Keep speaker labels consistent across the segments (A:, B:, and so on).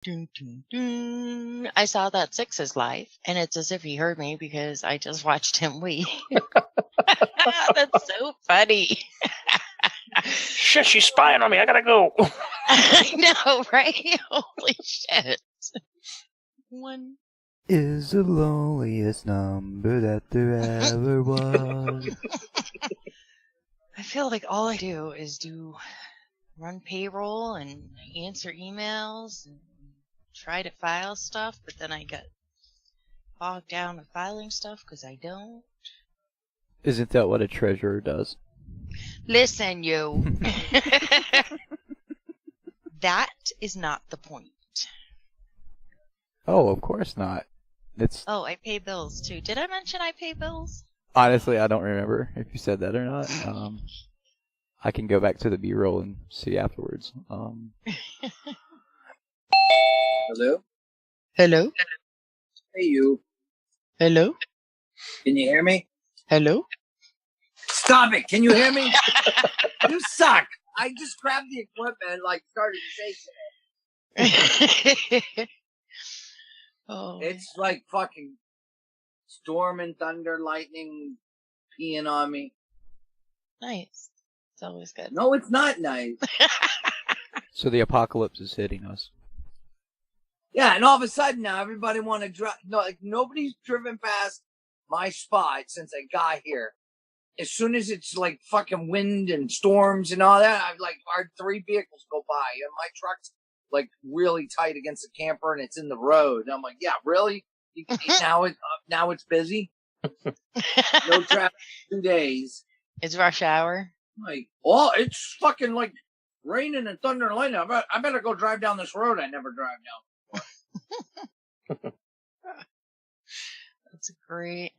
A: Dun, dun, dun. I saw that Six is live, and it's as if he heard me because I just watched him weep. That's so funny.
B: Shit, she's spying on me. I gotta go.
A: I know, right? Holy shit. One
C: is the loneliest number that there ever was.
A: I feel like all I do is run payroll and answer emails and try to file stuff, but then I get bogged down with filing stuff because I don't.
C: Isn't that what a treasurer does?
A: Listen, you. That is not the point.
C: Oh, of course not. It's
A: Oh, I pay bills too. Did I mention I pay bills?
C: honestly, I don't remember if you said that or not. I can go back to the B-roll and see afterwards.
D: Hello?
A: Hello?
D: Hey, you.
A: Hello?
D: Can you hear me?
A: Hello?
D: Stop it! Can you hear me? You suck! I just grabbed the equipment and, started shaking it.
A: Oh.
D: It's like fucking storm and thunder, lightning peeing on me.
A: Nice. It's always good.
D: No, it's not nice.
C: So the apocalypse is hitting us.
D: Yeah, and all of a sudden now everybody want to drive. No, nobody's driven past my spot since I got here. As soon as it's fucking wind and storms and all that, I've had 3 vehicles go by, and my truck's really tight against the camper, and it's in the road. And I'm like, yeah, really? Now it's busy. No traffic. 2 days.
A: It's rush hour.
D: It's fucking raining and thunder and lightning. I better go drive down this road I never drive down.
A: That's great.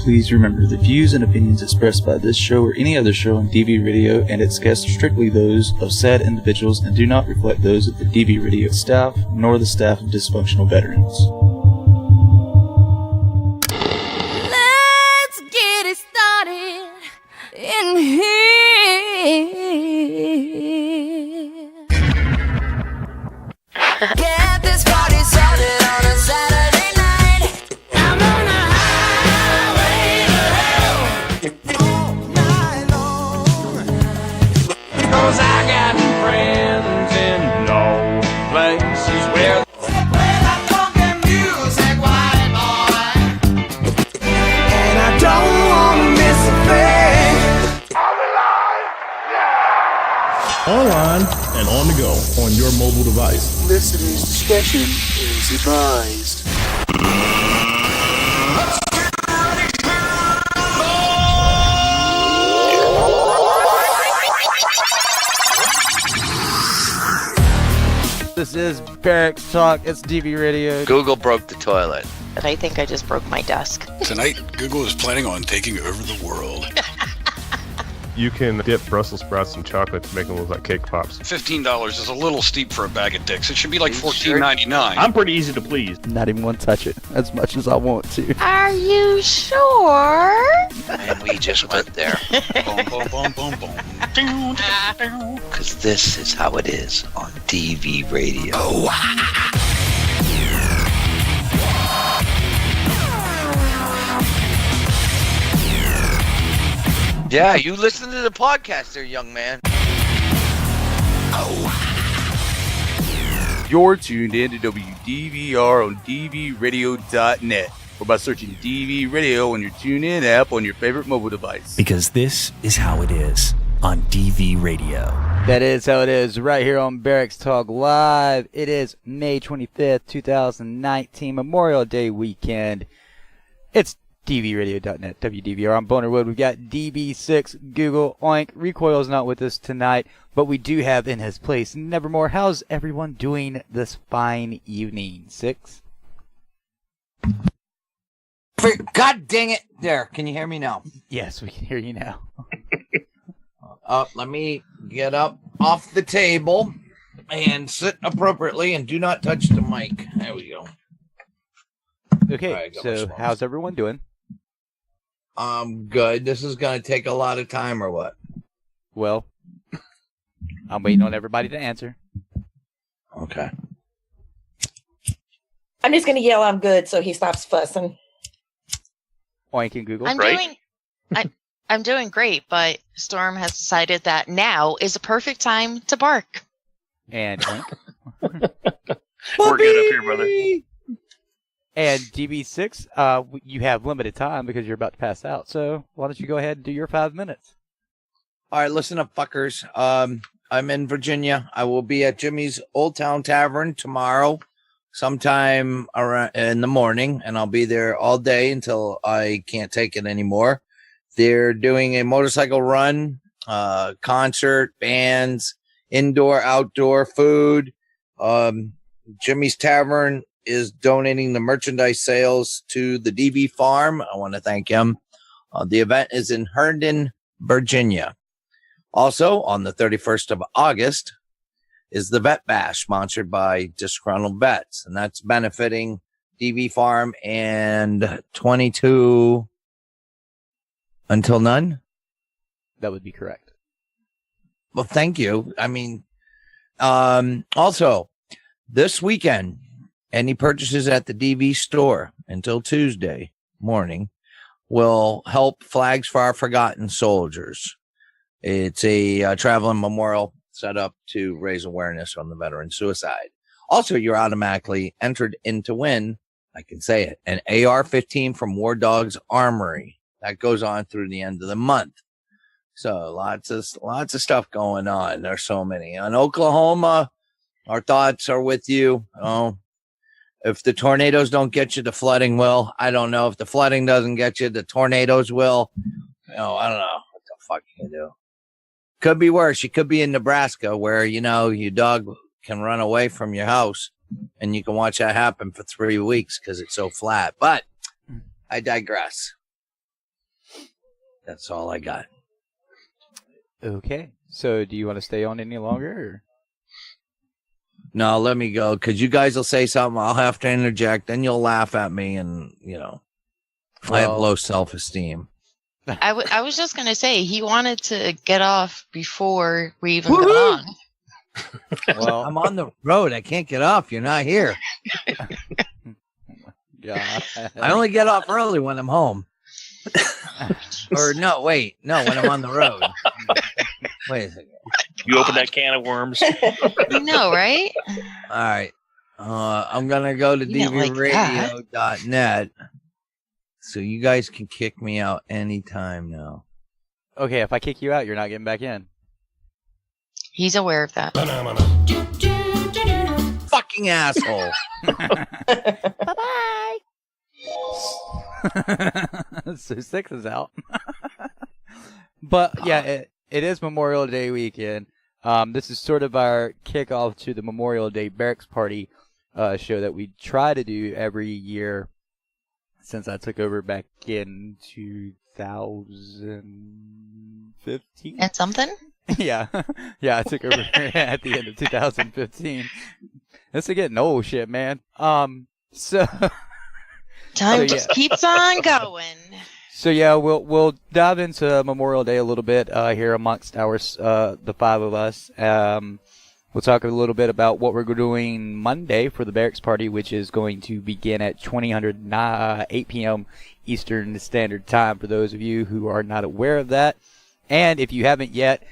E: Please remember, the views and opinions expressed by this show or any other show on DV Radio and its guests are strictly those of said individuals and do not reflect those of the DV Radio staff, nor the staff of dysfunctional veterans.
F: Let's get it started in here. Get this party started on a Saturday night. I'm on a highway to hell all night long.
B: 'Cause I got friends in low places where
F: Play that funky music, white boy. And I don't want to miss a thing.
G: Online and on the go on your mobile device.
H: Listeners' discretion is advised.
C: This is Barracks Talk. It's DV Radio.
I: Google broke the toilet.
A: But I think I just broke my desk.
J: Tonight, Google is planning on taking over the world.
G: You can dip Brussels sprouts in chocolate to make them look like cake pops.
J: $15 is a little steep for a bag of dicks. It should be like $14.99.
G: I'm pretty easy to please.
C: Not even want to touch it as much as I want to.
A: Are you sure?
I: And we just went there.
J: Boom, boom, boom, boom, boom.
I: Because this is how it is on DV Radio. Yeah, you listen to the podcast there, young man.
K: You're tuned in to WDVR on DVRadio.net or by searching DV Radio on your TuneIn app on your favorite mobile device.
L: Because this is how it is on DV Radio.
C: That is how it is right here on Barracks Talk Live. It is May 25th, 2019, Memorial Day weekend. It's DVRadio.net, WDVR. I'm Boner Wood. We've got DB6, Google, Oink. Recoil's not with us tonight, but we do have in his place Nevermore. How's everyone doing this fine evening? Six?
D: God dang it. There. Can you hear me now?
C: Yes, we can hear you now.
D: Let me get up off the table and sit appropriately and do not touch the mic. There we go.
C: Okay,
D: Right,
C: so how's everyone doing?
D: Good. This is going to take a lot of time or what?
C: Well, I'm waiting on everybody to answer.
D: Okay.
M: I'm just going to yell I'm good so he stops fussing.
C: Oink and Google.
A: I'm doing great, but Storm has decided that now is a perfect time to bark.
C: And Oink.
B: We're good up here, brother.
C: And DB6, you have limited time because you're about to pass out. So why don't you go ahead and do your 5 minutes?
D: All right, listen up, fuckers. I'm in Virginia. I will be at Jimmy's Old Town Tavern tomorrow, sometime around in the morning, and I'll be there all day until I can't take it anymore. They're doing a motorcycle run, concert, bands, indoor, outdoor, food. Jimmy's Tavern is donating the merchandise sales to the DB Farm. I want to thank him. The event is in Herndon, Virginia. Also, on the 31st of August is the Vet Bash, sponsored by Disgruntled Vets, and that's benefiting DB Farm and 22 Until None.
C: That would be correct.
D: Well, thank you. I mean, also, this weekend, any purchases at the DV store until Tuesday morning will help Flags for Our Forgotten Soldiers. It's a traveling memorial set up to raise awareness on the veteran suicide. Also, you're automatically entered in to win, I can say it, an AR-15 from War Dog's Armory. That goes on through the end of the month. So lots of stuff going on. There's so many. In Oklahoma, our thoughts are with you. Oh, if the tornadoes don't get you, the flooding will. I don't know. If the flooding doesn't get you, the tornadoes will. I don't know what the fuck you do. Could be worse. You could be in Nebraska where, your dog can run away from your house and you can watch that happen for 3 weeks because it's so flat. But I digress. That's all I got.
C: Okay. So do you want to stay on any longer? Or?
D: No, let me go because you guys will say something. I'll have to interject. Then you'll laugh at me and, I have low self-esteem.
A: I was just going to say, he wanted to get off before we even got on.
D: Well, I'm on the road. I can't get off. You're not here.
C: God.
D: I only get off early when I'm home. Or no, wait. No, when I'm on the road. Wait a second.
B: You open that can of worms.
A: You know, right?
D: All right. I'm going to go to dvradio.net. So you guys can kick me out anytime now.
C: Okay, if I kick you out, you're not getting back in.
A: He's aware of that.
D: Fucking asshole.
C: Bye-bye. So 6 is out. But, yeah, it is Memorial Day weekend. This is sort of our kickoff to the Memorial Day Barracks Party show that we try to do every year since I took over back in 2015.
A: And something?
C: Yeah. Yeah, I took over at the end of 2015. This is getting old shit, man. Time
A: just keeps on going.
C: So yeah, we'll dive into Memorial Day a little bit here amongst the 5 of us. We'll talk a little bit about what we're doing Monday for the Barracks Party, which is going to begin at 8 p.m. Eastern Standard Time for those of you who are not aware of that. And if you haven't yet,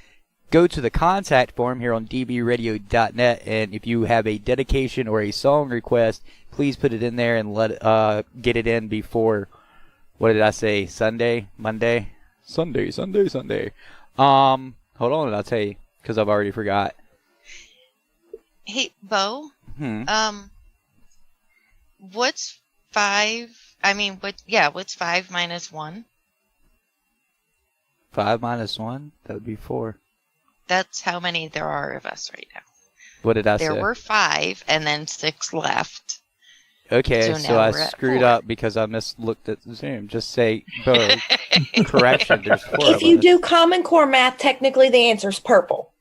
C: go to the contact form here on dbradio.net, and if you have a dedication or a song request, please put it in there and get it in before, what did I say, Sunday? Monday? Sunday. Hold on, and I'll tell you, because I've already forgot.
A: Hey, Bo. What's 5? I mean, what's 5 minus 1?
C: 5 minus 1? That would be 4.
A: That's how many there are of us right now.
C: What did I say?
A: There were 5, and then 6 left.
C: Okay, so I screwed up because I mislooked at the Zoom. Just say, Bo, correction, there's 4
M: If you do Common Core math, technically the answer's purple.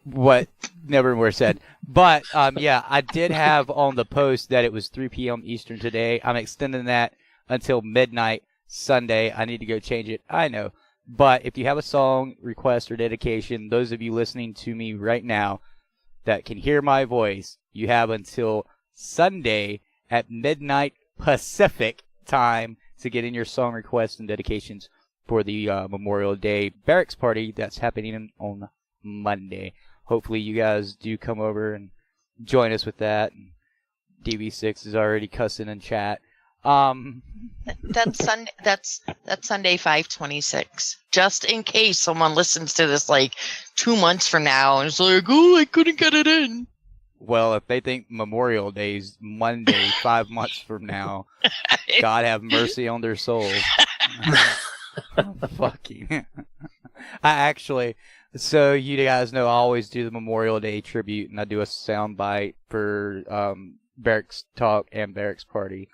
C: What Nevermore said. But, yeah, I did have on the post that it was 3 p.m. Eastern today. I'm extending that until midnight Sunday. I need to go change it. I know. But if you have a song request or dedication, those of you listening to me right now that can hear my voice, you have until Sunday at midnight Pacific time to get in your song requests and dedications for the Memorial Day Barracks party that's happening on Monday. Hopefully you guys do come over and join us with that. DB6 is already cussing in chat.
A: That's Sunday. That's Sunday, 5/26. Just in case someone listens to this like 2 months from now and is like, "Oh, I couldn't get it in."
C: Well, if they think Memorial Day's Monday 5 months from now, God have mercy on their souls. Fucking. So you guys know I always do the Memorial Day tribute, and I do a sound bite for Barracks Talk and Barracks Party.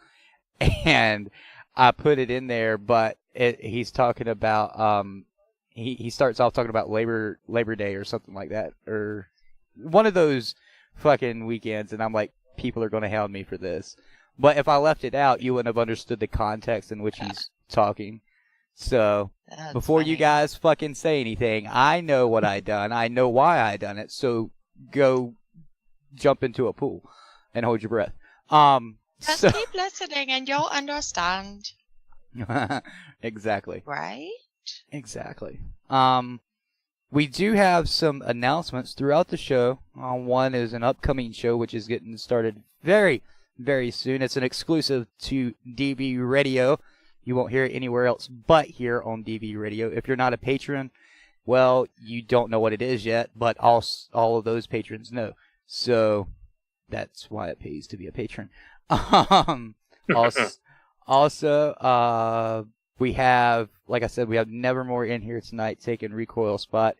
C: And I put it in there, but he's talking about he starts off talking about Labor Day or something like that, or one of those fucking weekends, and I'm like, people are going to hound me for this. But if I left it out, you wouldn't have understood the context in which he's talking. So before you guys fucking say anything, I know what I done. I know why I done it. So go jump into a pool and hold your breath.
A: Just keep listening and you'll understand.
C: Exactly.
A: Right?
C: Exactly. We do have some announcements throughout the show. One is an upcoming show which is getting started very, very soon. It's an exclusive to DV Radio. You won't hear it anywhere else but here on DV Radio. If you're not a patron, well, you don't know what it is yet, but all of those patrons know. So that's why it pays to be a patron. Also, we have, like I said, we have Nevermore in here tonight taking Recoil's spot.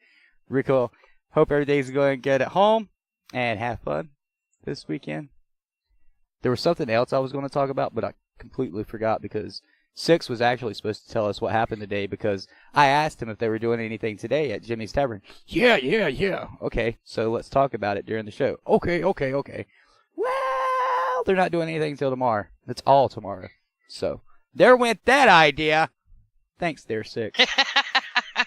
C: Recoil, hope everything's going good at home and have fun this weekend. There was something else I was going to talk about, but I completely forgot because Six was actually supposed to tell us what happened today because I asked him if they were doing anything today at Jimmy's Tavern. Yeah. Okay, so let's talk about it during the show. Okay. Well, they're not doing anything until tomorrow. It's all tomorrow. So, there went that idea. Thanks there, Six.
A: I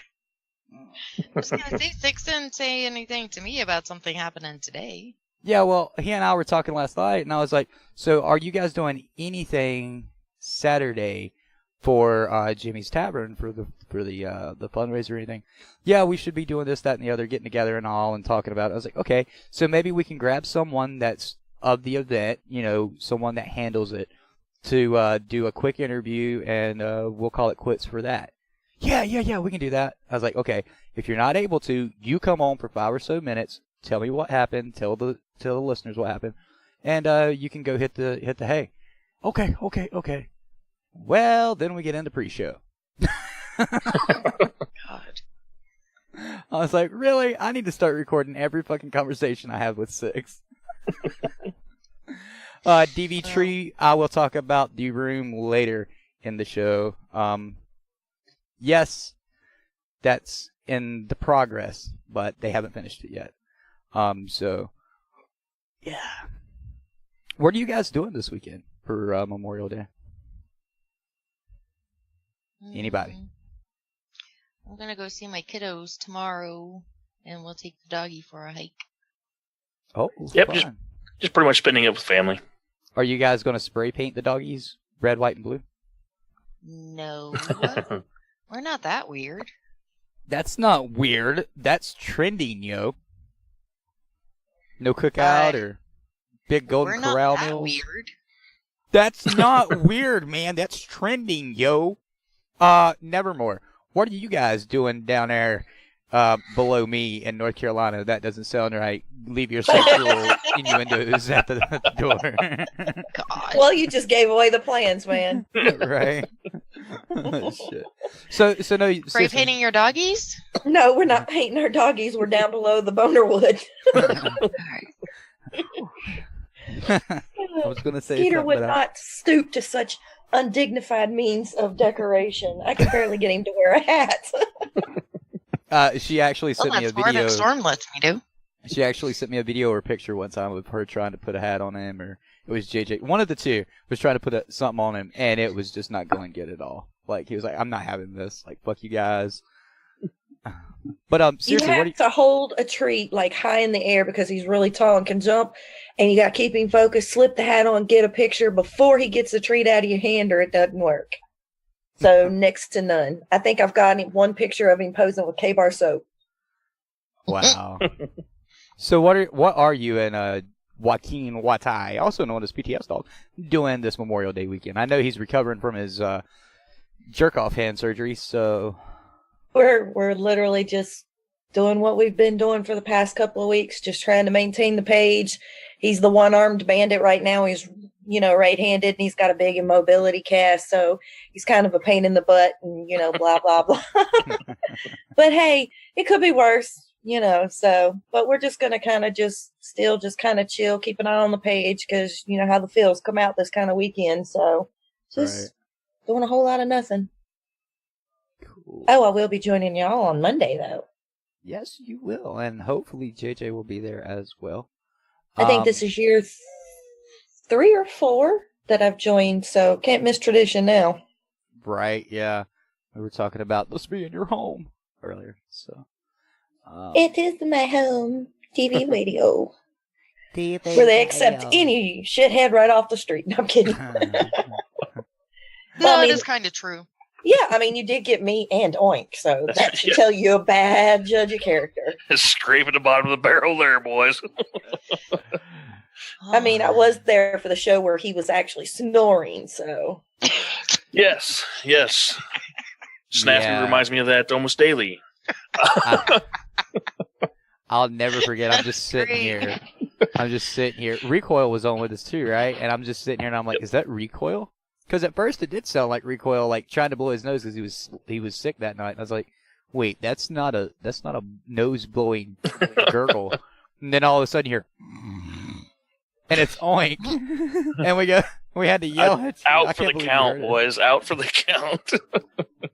A: was going to say, Six didn't say anything to me about something happening today.
C: Yeah, well, he and I were talking last night, and I was like, so are you guys doing anything Saturday for Jimmy's Tavern for the fundraiser or anything? Yeah, we should be doing this, that, and the other, getting together and all and talking about it. I was like, okay, so maybe we can grab someone that's of the event, someone that handles it, to do a quick interview, and we'll call it quits for that. Yeah, we can do that. I was like, okay, if you're not able to, you come on for 5 or so minutes, tell me what happened, tell the listeners what happened, and you can go hit the hay. Okay. Well, then we get into pre-show.
A: God.
C: I was like, really? I need to start recording every fucking conversation I have with Six. DV Tree, I will talk about the room later in the show. Yes, that's in the progress, but they haven't finished it yet. So, yeah. What are you guys doing this weekend for Memorial Day? Anybody?
A: I'm going to go see my kiddos tomorrow, and we'll take the doggy for a hike.
C: Oh,
B: yep,
C: fun.
B: just pretty much spending it with family.
C: Are you guys going to spray paint the doggies red, white, and blue?
A: No. We're not that weird.
C: That's not weird. That's trending, yo. No cookout or big golden corral meals.
A: Weird.
C: That's not weird, man. That's trending, yo. Nevermore. What are you guys doing down there below me in North Carolina? That doesn't sound right. Leave your sexual innuendos at the door.
A: God.
M: Well, you just gave away the plans, man.
C: Right. Oh, shit. So no.
A: Spray painting your doggies?
M: No, we're not painting our doggies. We're down below the boner wood.
C: I was going to say
M: Peter
C: something,
M: would
C: but
M: not stoop to such undignified means of decoration. I can barely get him to wear a hat.
C: She actually sent me a video.
A: That's more than Storm lets me do.
C: She actually sent me a video or picture one time of her trying to put a hat on him, or it was JJ. One of the two was trying to put something on him, and it was just not going good at all. Like, he was like, I'm not having this. Like, fuck you guys. But
M: You
C: seriously,
M: have to hold a treat like high in the air because he's really tall and can jump, and you got to keep him focused, slip the hat on, get a picture before he gets the treat out of your hand or it doesn't work. So next to none. I think I've got one picture of him posing with K-Bar soap.
C: Wow. So what are you and Joaquin Watai, also known as PTSDog, doing this Memorial Day weekend? I know he's recovering from his jerk-off hand surgery, so...
M: We're literally just doing what we've been doing for the past couple of weeks, just trying to maintain the page. He's the one-armed bandit right now. He's, right-handed, and he's got a big immobility cast, so he's kind of a pain in the butt and, blah, blah, blah. But hey, it could be worse. But we're just going to kind of just kind of chill, keep an eye on the page because you know how the feels come out this kind of weekend. So just doing a whole lot of nothing.
C: Cool.
M: Oh, I will be joining y'all on Monday though.
C: Yes, you will. And hopefully JJ will be there as well.
M: I think this is year 3 or 4 that I've joined. So can't miss tradition now.
C: Right. Yeah. We were talking about this being your home earlier. So.
M: It is my home, TV radio. Where they accept any shithead right off the street. No, I'm kidding.
A: No, it is kind of true.
M: Yeah, I mean, you did get me and Oink, so that should tell you a bad judge of character.
B: Scraping the bottom of the barrel there, boys.
M: I mean, I was there for the show where he was actually snoring, so.
B: Yes. Snafu reminds me of that almost daily.
C: I'll never forget. I'm just sitting here. Recoil was on with us too, right? And I'm just sitting here and I'm like, is that Recoil? Because at first it did sound like Recoil, like trying to blow his nose because he was sick that night. And I was like, wait, that's not a nose blowing gurgle. And then all of a sudden here, and it's Oink, and we had to yell at you.
B: Out for the count, boys. Out for the count.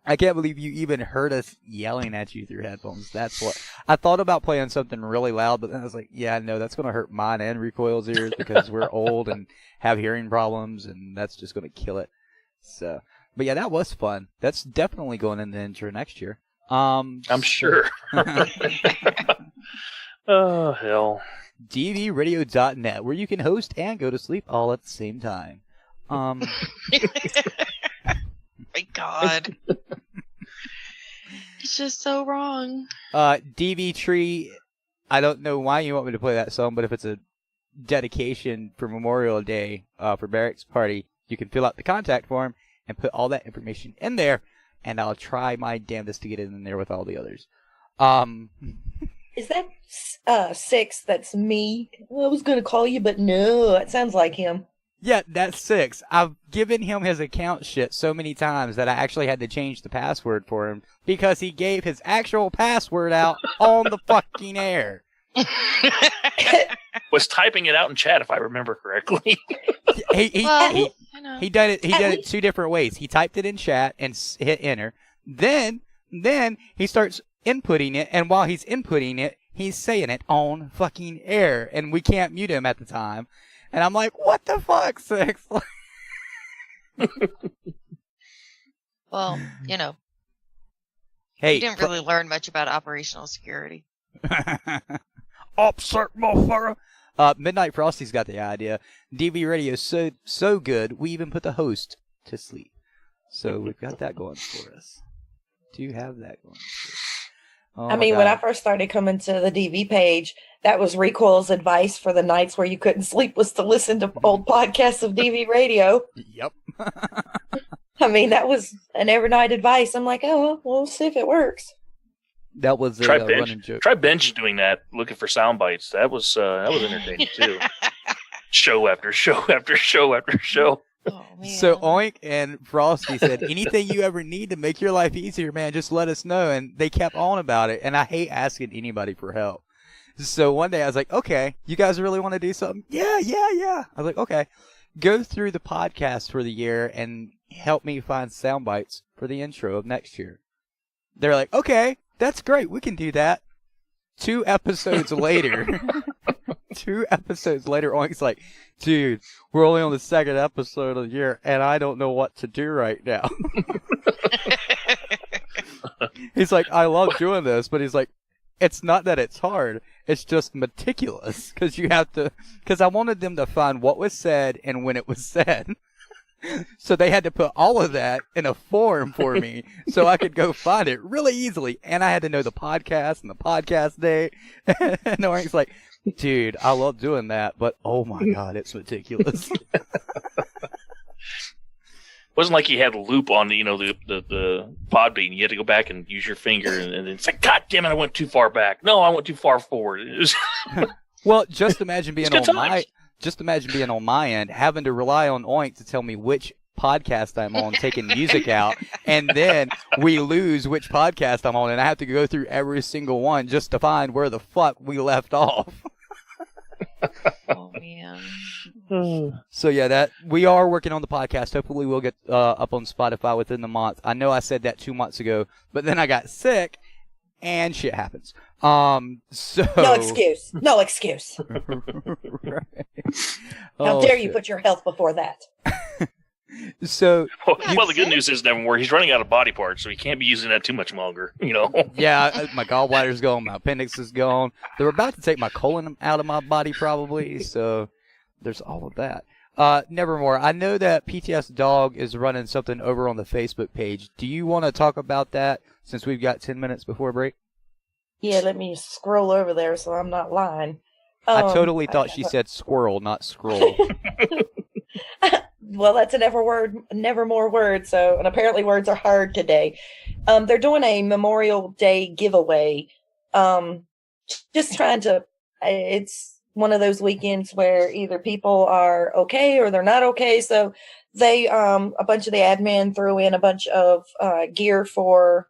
C: I can't believe you even heard us yelling at you through headphones. That's what I thought about playing something really loud, but then I was like, yeah, no, that's going to hurt mine and Recoil's ears because we're old and have hearing problems, and that's just going to kill it. So, but yeah, that was fun. That's definitely going in the intro next year.
B: I'm sure. Oh, hell.
C: dvradio.net, where you can host and go to sleep all at the same time.
A: My God. It's just so wrong.
C: DV Tree, I don't know why you want me to play that song, but if it's a dedication for Memorial Day for Barracks Party, you can fill out the contact form and put all that information in there, and I'll try my damnedest to get it in there with all the others.
M: Is that 6? That's me. I was going to call you, but no, it sounds like him.
C: Yeah, that's 6. I've given him his account shit so many times that I actually had to change the password for him because he gave his actual password out on the fucking air.
B: Was typing it out in chat, if I remember correctly.
C: He did it 2 different ways. He typed it in chat and hit enter. Then he starts inputting it, and while he's inputting it, he's saying it on fucking air, and we can't mute him at the time. And I'm like, what the fuck, 6?
A: Well,
C: Hey,
A: you didn't really learn much about operational security.
C: Upset motherfucker. Midnight Frosty's got the idea. DV Radio is so good, we even put the host to sleep. So we've got that going for us. Do you have that going for us? Oh,
M: I mean, when I first started coming to the DV page, that was Recoil's advice for the nights where you couldn't sleep was to listen to old podcasts of DV Radio.
C: Yep.
M: I mean, that was an every night advice. I'm like, oh, we'll see if it works.
C: That was a running joke.
B: Try Bench doing that, looking for sound bites. That was entertaining too. Show after show after show after show.
A: Oh,
C: so Oink and Frosty said, anything you ever need to make your life easier, man, just let us know. And they kept on about it. And I hate asking anybody for help. So one day I was like, okay, you guys really want to do something? Yeah. I was like, okay, go through the podcast for the year and help me find sound bites for the intro of next year. They're like, okay, that's great. We can do that. 2 episodes later, Oink's like, dude, we're only on the 2nd episode of the year, and I don't know what to do right now. He's like, I love doing this, but he's like, it's not that it's hard. It's just meticulous because you have to. Because I wanted them to find what was said and when it was said. So they had to put all of that in a form for me so I could go find it really easily. And I had to know the podcast and the podcast day. And Oring's like, dude, I love doing that, but oh my God, it's meticulous.
B: Wasn't like you had a loop on the pod bean. You had to go back and use your finger, and it's like, God damn it, I went too far back. No, I went too far forward. It was
C: Well, just imagine being on my end, having to rely on Oink to tell me which podcast I'm on, taking music out, and then we lose which podcast I'm on, and I have to go through every single one just to find where the fuck we left off.
A: Oh man.
C: So yeah, that we are working on the podcast. Hopefully we'll get up on Spotify within the month. I know I said that 2 months ago, but then I got sick and shit happens. So
M: No excuse. No excuse.
C: Right.
M: How dare you put your health before that?
C: So
B: well, the good news is Nevermore, he's running out of body parts, so he can't be using that too much longer.
C: Yeah, my gallbladder's gone, my appendix is gone. They're about to take my colon out of my body probably, so there's all of that. Nevermore, I know that PTSDog is running something over on the Facebook page. Do you want to talk about that since we've got 10 minutes before break?
M: Yeah, let me scroll over there so I'm not lying.
C: I totally thought she said squirrel, not scroll.
M: Well, that's a Nevermore word, so, and apparently words are hard today. They're doing a Memorial Day giveaway. Just trying to, it's one of those weekends where either people are okay or they're not okay. So they, a bunch of the admin threw in a bunch of gear for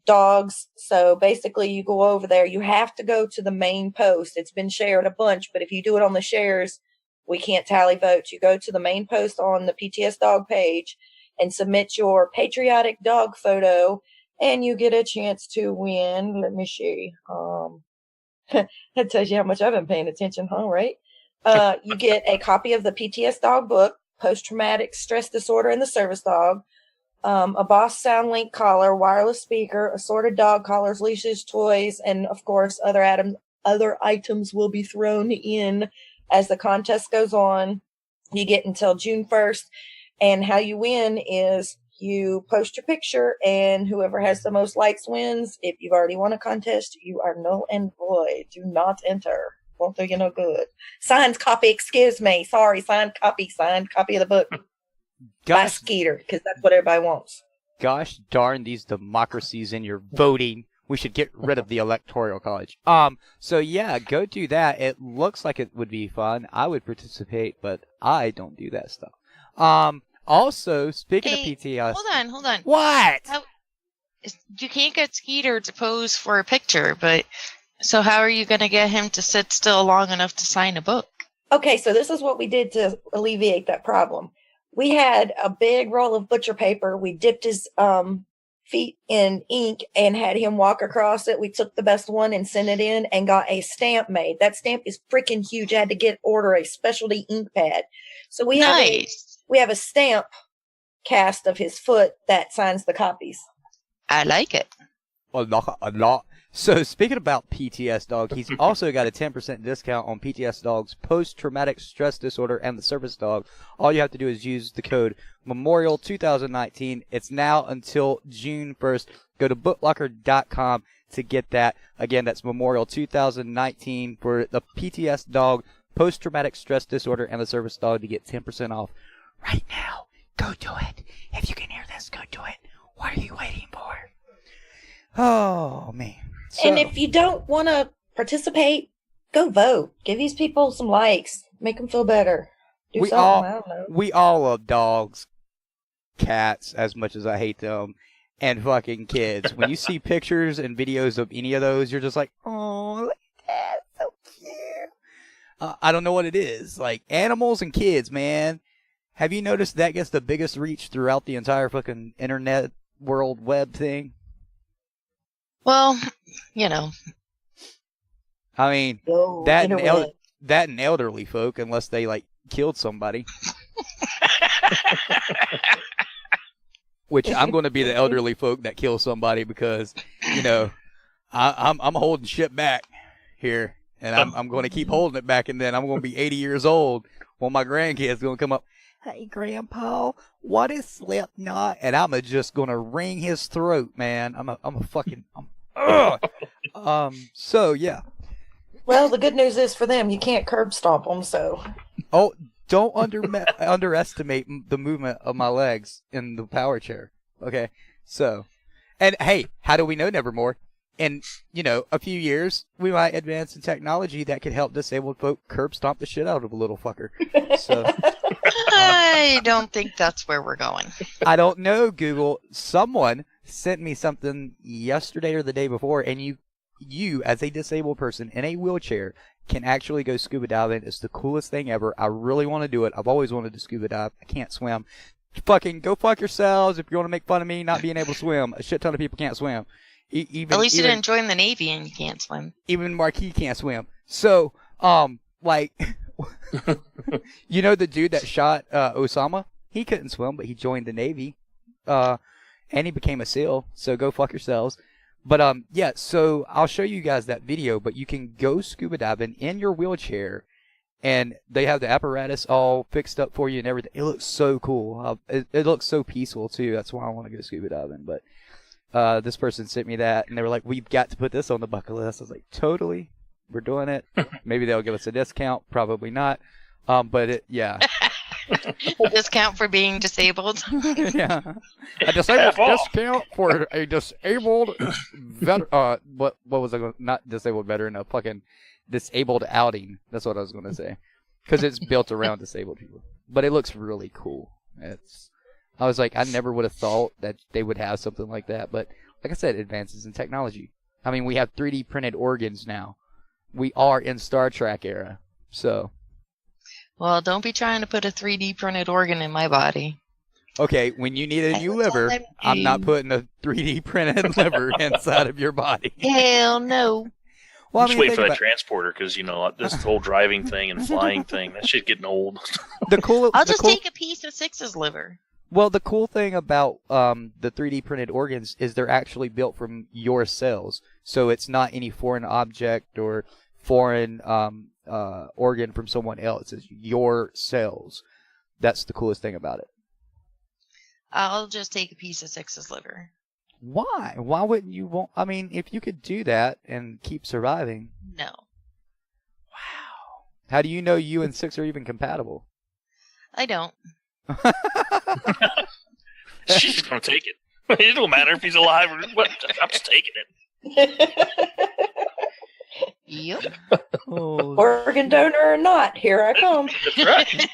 M: dogs. So basically you go over there, you have to go to the main post. It's been shared a bunch, but if you do it on the shares, we can't tally votes. You go to the main post on the PTSDog page and submit your patriotic dog photo, and you get a chance to win. Let me see. That tells you how much I've been paying attention, huh? Right? You get a copy of the PTSDog book, Post-Traumatic Stress Disorder and the Service Dog, a Boss SoundLink collar, wireless speaker, assorted dog collars, leashes, toys, and of course other items will be thrown in as the contest goes on. You get until June 1st, and how you win is you post your picture, and whoever has the most likes wins. If you've already won a contest, you are null and void. Do not enter. Won't do you no good. Signed copy, excuse me. Sorry, signed copy of the book. By Skeeter, because that's what everybody wants.
C: Gosh darn these democracies in your voting. We should get rid of the Electoral College. So yeah, go do that. It looks like it would be fun. I would participate, but I don't do that stuff. Also, speaking of PTS...
A: Hold on.
C: What?
A: You can't get Skeeter to pose for a picture, but... So how are you going to get him to sit still long enough to sign a book?
M: Okay, so this is what we did to alleviate that problem. We had a big roll of butcher paper. We dipped his feet in ink and had him walk across it. We took the best one and sent it in and got a stamp made. That stamp is freaking huge. I had to order a specialty ink pad. So we have a stamp cast of his foot that signs the copies.
A: I like it.
C: A lot. So speaking about PTSDog, he's also got a 10% discount on PTSDog's post-traumatic stress disorder and the service dog. All you have to do is use the code Memorial 2019. It's now until June 1st. Go to booklocker.com to get that. Again, that's Memorial 2019 for the PTSDog post-traumatic stress disorder and the service dog to get 10% off right now. Go do it. If you can hear this, go do it. What are you waiting for? Oh, man. So,
M: and if you don't want to participate, go vote. Give these people some likes. Make them feel better. Do something. I don't know.
C: We all love dogs, cats, as much as I hate them, and fucking kids. When you see pictures and videos of any of those, you're just like, oh, look at that. So cute. I don't know what it is. Like, animals and kids, man. Have you noticed that gets the biggest reach throughout the entire fucking internet world web thing?
A: Well, you know.
C: I mean, that and elderly folk, unless they, like, killed somebody. which I'm going to be the elderly folk that kill somebody because, you know, I'm holding shit back here, and I'm going to keep holding it back, and then I'm going to be 80 years old when my grandkids going to come up. Hey, Grandpa, what is Slipknot? And I'm just going to wring his throat, man. So, yeah.
M: Well, the good news is for them, you can't curb stomp them, so.
C: Oh, don't underestimate the movement of my legs in the power chair. Okay? So, and hey, how do we know Nevermore? In, you know, a few years, we might advance in technology that could help disabled folk curb stomp the shit out of a little fucker. So,
A: I don't think that's where we're going.
C: I don't know, Google. Someone sent me something yesterday or the day before, and you as a disabled person in a wheelchair can actually go scuba diving. It's the coolest thing ever. I really want to do it. I've always wanted to scuba dive. I can't swim. Fucking go fuck yourselves if you want to make fun of me not being able to swim. A shit ton of people can't swim.
A: At least you didn't join the Navy and you can't swim.
C: Even Marquis can't swim. So, like, you know the dude that shot Osama? He couldn't swim, but he joined the Navy. And he became a SEAL. So go fuck yourselves. But, yeah, so I'll show you guys that video, but you can go scuba diving in your wheelchair, and they have the apparatus all fixed up for you and everything. It looks so cool. It looks so peaceful, too. That's why I want to go scuba diving. But this person sent me that, and they were like, we've got to put this on the bucket list. I was like, totally. We're doing it. Maybe they'll give us a discount. Probably not. But, yeah.
A: Discount for being disabled.
C: Yeah. A disabled discount for a disabled what was I going to, not disabled veteran, a fucking disabled outing. That's what I was going to say. Because it's built around disabled people. But it looks really cool. I was like, I never would have thought that they would have something like that. But like I said, advances in technology. I mean, we have 3D printed organs now. We are in Star Trek era. So.
A: Well, don't be trying to put a 3D printed organ in my body.
C: Okay, when you need a new liver, I'm not putting a 3D printed liver inside of your body.
A: Hell no.
C: Well,
B: Just wait for that transporter, because, you know, this whole driving thing and flying thing, that shit's getting old.
A: I'll just take a piece of Six's liver.
C: Well, the cool thing about the 3D printed organs is they're actually built from your cells. So it's not any foreign object or foreign organ from someone else. It's your cells. That's the coolest thing about it.
A: I'll just take a piece of Six's liver.
C: Why? Why wouldn't you want? I mean, if you could do that and keep surviving.
A: No.
C: Wow. How do you know you and Six are even compatible?
A: I don't.
B: She's just gonna take it. It don't matter if he's alive or what. I'm just taking it.
A: Yep.
M: Organ donor or not, here I come.
B: That's right.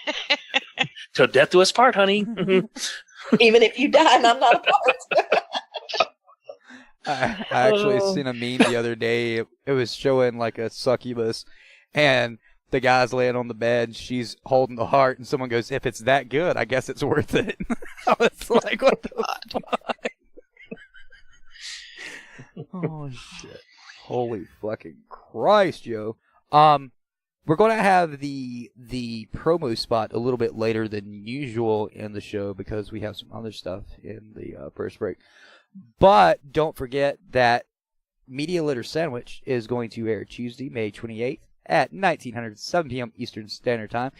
B: Till death do us part, honey.
M: Even if you die and I'm not a part.
C: I actually seen a meme the other day. It was showing like a succubus, and the guy's laying on the bed, and she's holding the heart, and someone goes, "If it's that good, I guess it's worth it." I was like, "What the fuck?" Oh shit! Holy fucking Christ, yo! We're gonna have the promo spot a little bit later than usual in the show because we have some other stuff in the first break. But don't forget that Media Litter Sandwich is going to air Tuesday, May 28th at 1900, 7 p.m. Eastern Standard Time.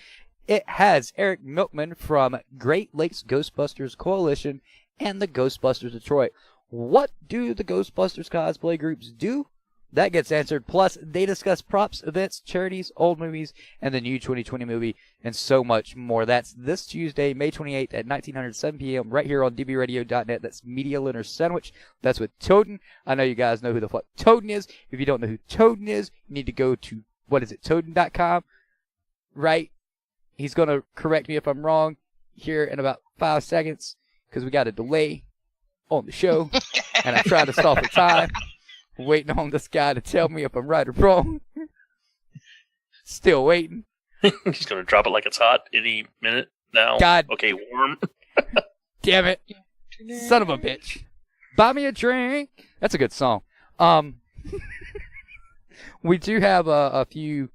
C: It has Eric Milkman from Great Lakes Ghostbusters Coalition and the Ghostbusters Detroit. What do the Ghostbusters cosplay groups do? That gets answered. Plus, they discuss props, events, charities, old movies, and the new 2020 movie, and so much more. That's this Tuesday, May 28th at 1900, 7 p.m. right here on dbradio.net. That's Media Litter Sandwich. That's with Toden. I know you guys know who the fuck Toden is. If you don't know who Toden is, you need to go to, Toden.com, right? He's going to correct me if I'm wrong here in about 5 seconds, because we got a delay on the show, and I'm trying to stall for time. Waiting on this guy to tell me if I'm right or wrong. Still waiting.
B: He's going to drop it like it's hot any minute now.
C: God.
B: Okay, warm.
C: Damn it. Son of a bitch. Buy me a drink. That's a good song. We do have a few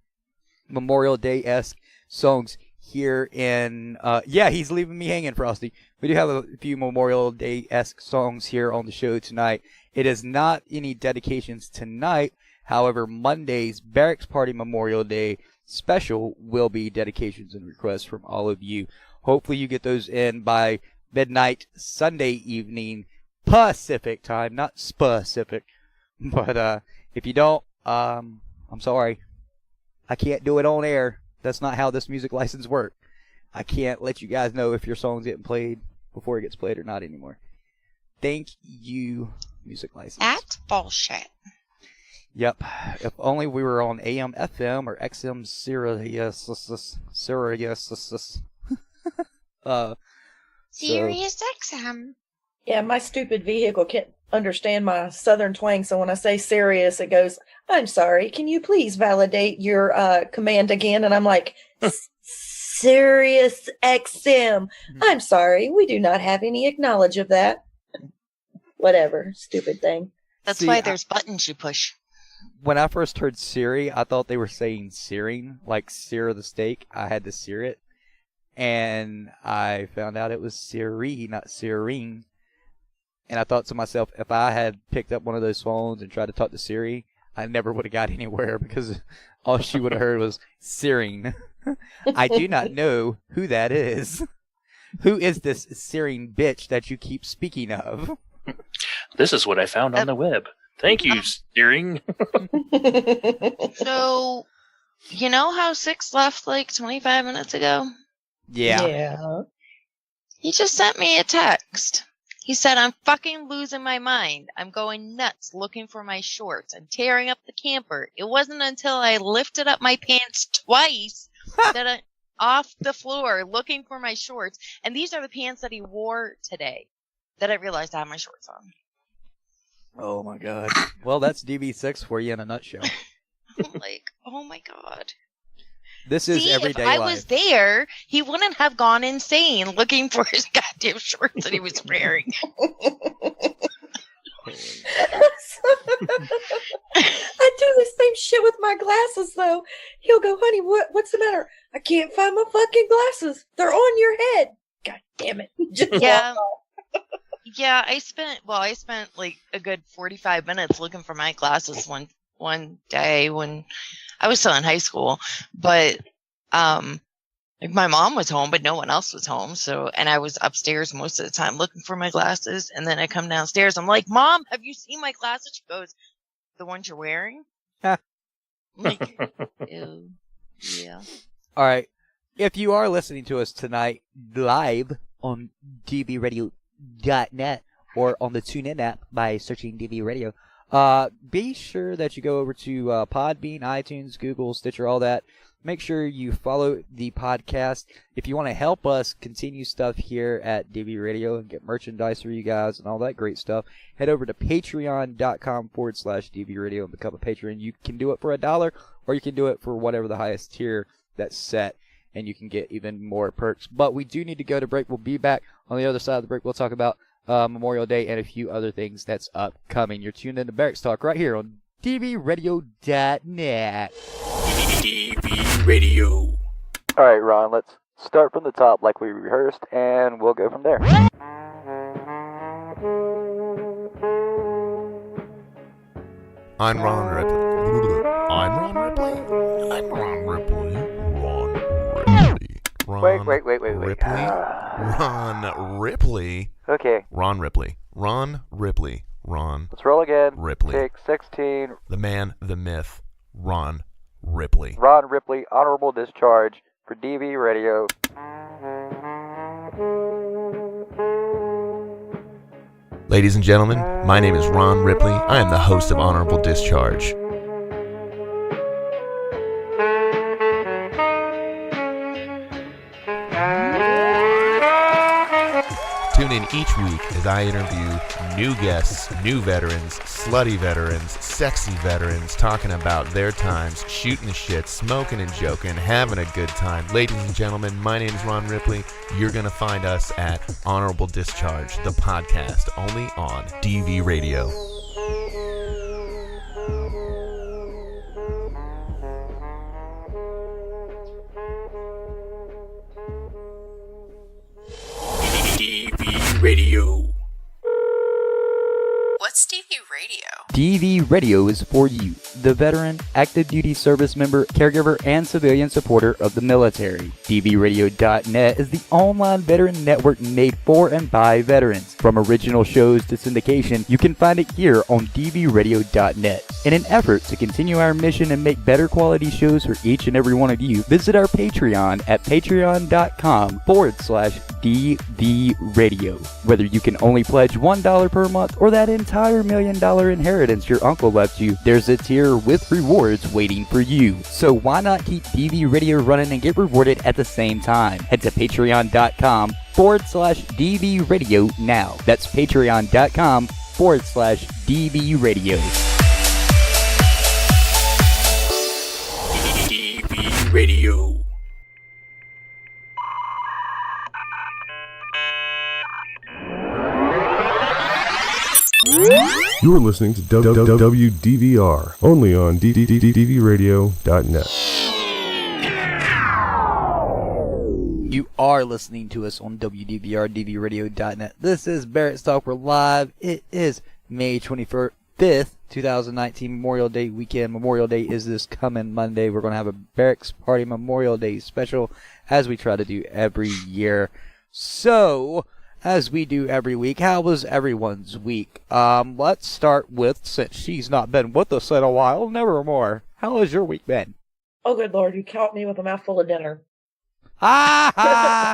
C: Memorial Day-esque songs here in, he's leaving me hanging, Frosty. We do have a few Memorial Day-esque songs here on the show tonight. It is not any dedications tonight. However, Monday's Barracks Party Memorial Day special will be dedications and requests from all of you. Hopefully you get those in by midnight Sunday evening Pacific time, not specific. But if you don't, I'm sorry. I can't do it on air. That's not how this music license works. I can't let you guys know if your song's getting played before it gets played or not anymore. Thank you, music license.
A: That's bullshit.
C: Yep. If only we were on AM, FM, or XM Sirius.
A: Sirius XM.
M: Yeah, my stupid vehicle can't understand my southern twang, so when I say serious, it goes, I'm sorry, can you please validate your command again? And I'm like, Sirius XM. I'm sorry, we do not have any acknowledge of that. Whatever, stupid thing.
A: That's why there's buttons you push.
C: When I first heard Siri, I thought they were saying searing, like sear the steak. I had to sear it. And I found out it was Siri, not searing. And I thought to myself, if I had picked up one of those phones and tried to talk to Siri, I never would have got anywhere because all she would have heard was searing. I do not know who that is. Who is this searing bitch that you keep speaking of?
B: This is what I found on the web. Thank you, steering.
A: So, you know how Six left like 25 minutes ago?
C: Yeah.
A: He just sent me a text. He said, I'm fucking losing my mind. I'm going nuts looking for my shorts. I'm tearing up the camper. It wasn't until I lifted up my pants twice that I off the floor looking for my shorts. And these are the pants that he wore today that I realized I had my shorts on.
C: Oh my god. Well, that's DB6 for you in a nutshell.
A: Like, oh my god.
C: This is everyday
A: life. If I
C: life.
A: was there, he wouldn't have gone insane looking for his goddamn shorts that he was wearing.
M: I do the same shit with my glasses, though. He'll go, honey, what's the matter? I can't find my fucking glasses. They're on your head. God damn it. Just
A: yeah. Yeah, I spent like a good 45 minutes looking for my glasses one day when I was still in high school, but like my mom was home, but no one else was home. So, and I was upstairs most of the time looking for my glasses. And then I come downstairs. I'm like, Mom, have you seen my glasses? She goes, the ones you're wearing? I'm like, ew. Yeah.
C: All right. If you are listening to us tonight live on dbradio.net or on the TuneIn app by searching DB Radio, be sure that you go over to Podbean, iTunes, Google, Stitcher, all that. Make sure you follow the podcast. If you want to help us continue stuff here at DB Radio and get merchandise for you guys and all that great stuff, head over to patreon.com/DB Radio and become a patron. You can do it for $1 or you can do it for whatever the highest tier that's set, and you can get even more perks. But we do need to go to break. We'll be back on the other side of the break. We'll talk about Memorial Day and a few other things that's upcoming. You're tuned into Barracks Talk right here on dbradio.net.
K: DB Radio.
C: All right, Ron, let's start from the top like we rehearsed, and we'll go from there.
G: I'm Ron Ripley. I'm Ron Ripley. I'm Ron Ripley. Ron Ripley.
C: Wait.
G: Ripley. Ron Ripley.
C: Okay.
G: Ron Ripley. Ron Ripley. Ron.
C: Let's roll again.
G: Ripley.
C: Take 16.
G: The man, the myth, Ron Ripley.
C: Ron Ripley, honorable discharge for DB Radio.
G: Ladies and gentlemen, my name is Ron Ripley. I am the host of Honorable Discharge. Tune in each week as I interview new guests, new veterans, slutty veterans, sexy veterans, talking about their times, shooting the shit, smoking and joking, having a good time. Ladies and gentlemen, my name is Ron Ripley. You're going to find us at Honorable Discharge, the podcast, only on DV Radio.
K: Radio.
N: What's DV Radio?
C: DV Radio is for you, the veteran, active duty service member, caregiver, and civilian supporter of the military. DVRadio.net is the online veteran network made for and by veterans. From original shows to syndication, you can find it here on DVRadio.net. In an effort to continue our mission and make better quality shows for each and every one of you, visit our Patreon at patreon.com/DVRadio. Whether you can only pledge $1 per month or that entire $1 million inheritance your uncle left you, there's a tier with rewards waiting for you. So why not keep DV Radio running and get rewarded at the same time? Head to patreon.com/DV Radio now. That's patreon.com/DV Radio.
K: DV Radio.
O: You're listening to WDVR, only on DVRadio.net.
C: You are listening to us on WDVR, DVRadio.net. This is Barracks Talk. We're live. It is May 25th, 2019, Memorial Day weekend. Memorial Day is this coming Monday. We're going to have a Barracks Party Memorial Day special, as we try to do every year. So, as we do every week, how was everyone's week? Let's start with, since she's not been with us in a while, Nevermore. How has your week been?
M: Oh, good Lord, you caught me with a mouthful of dinner.
C: Ha ha!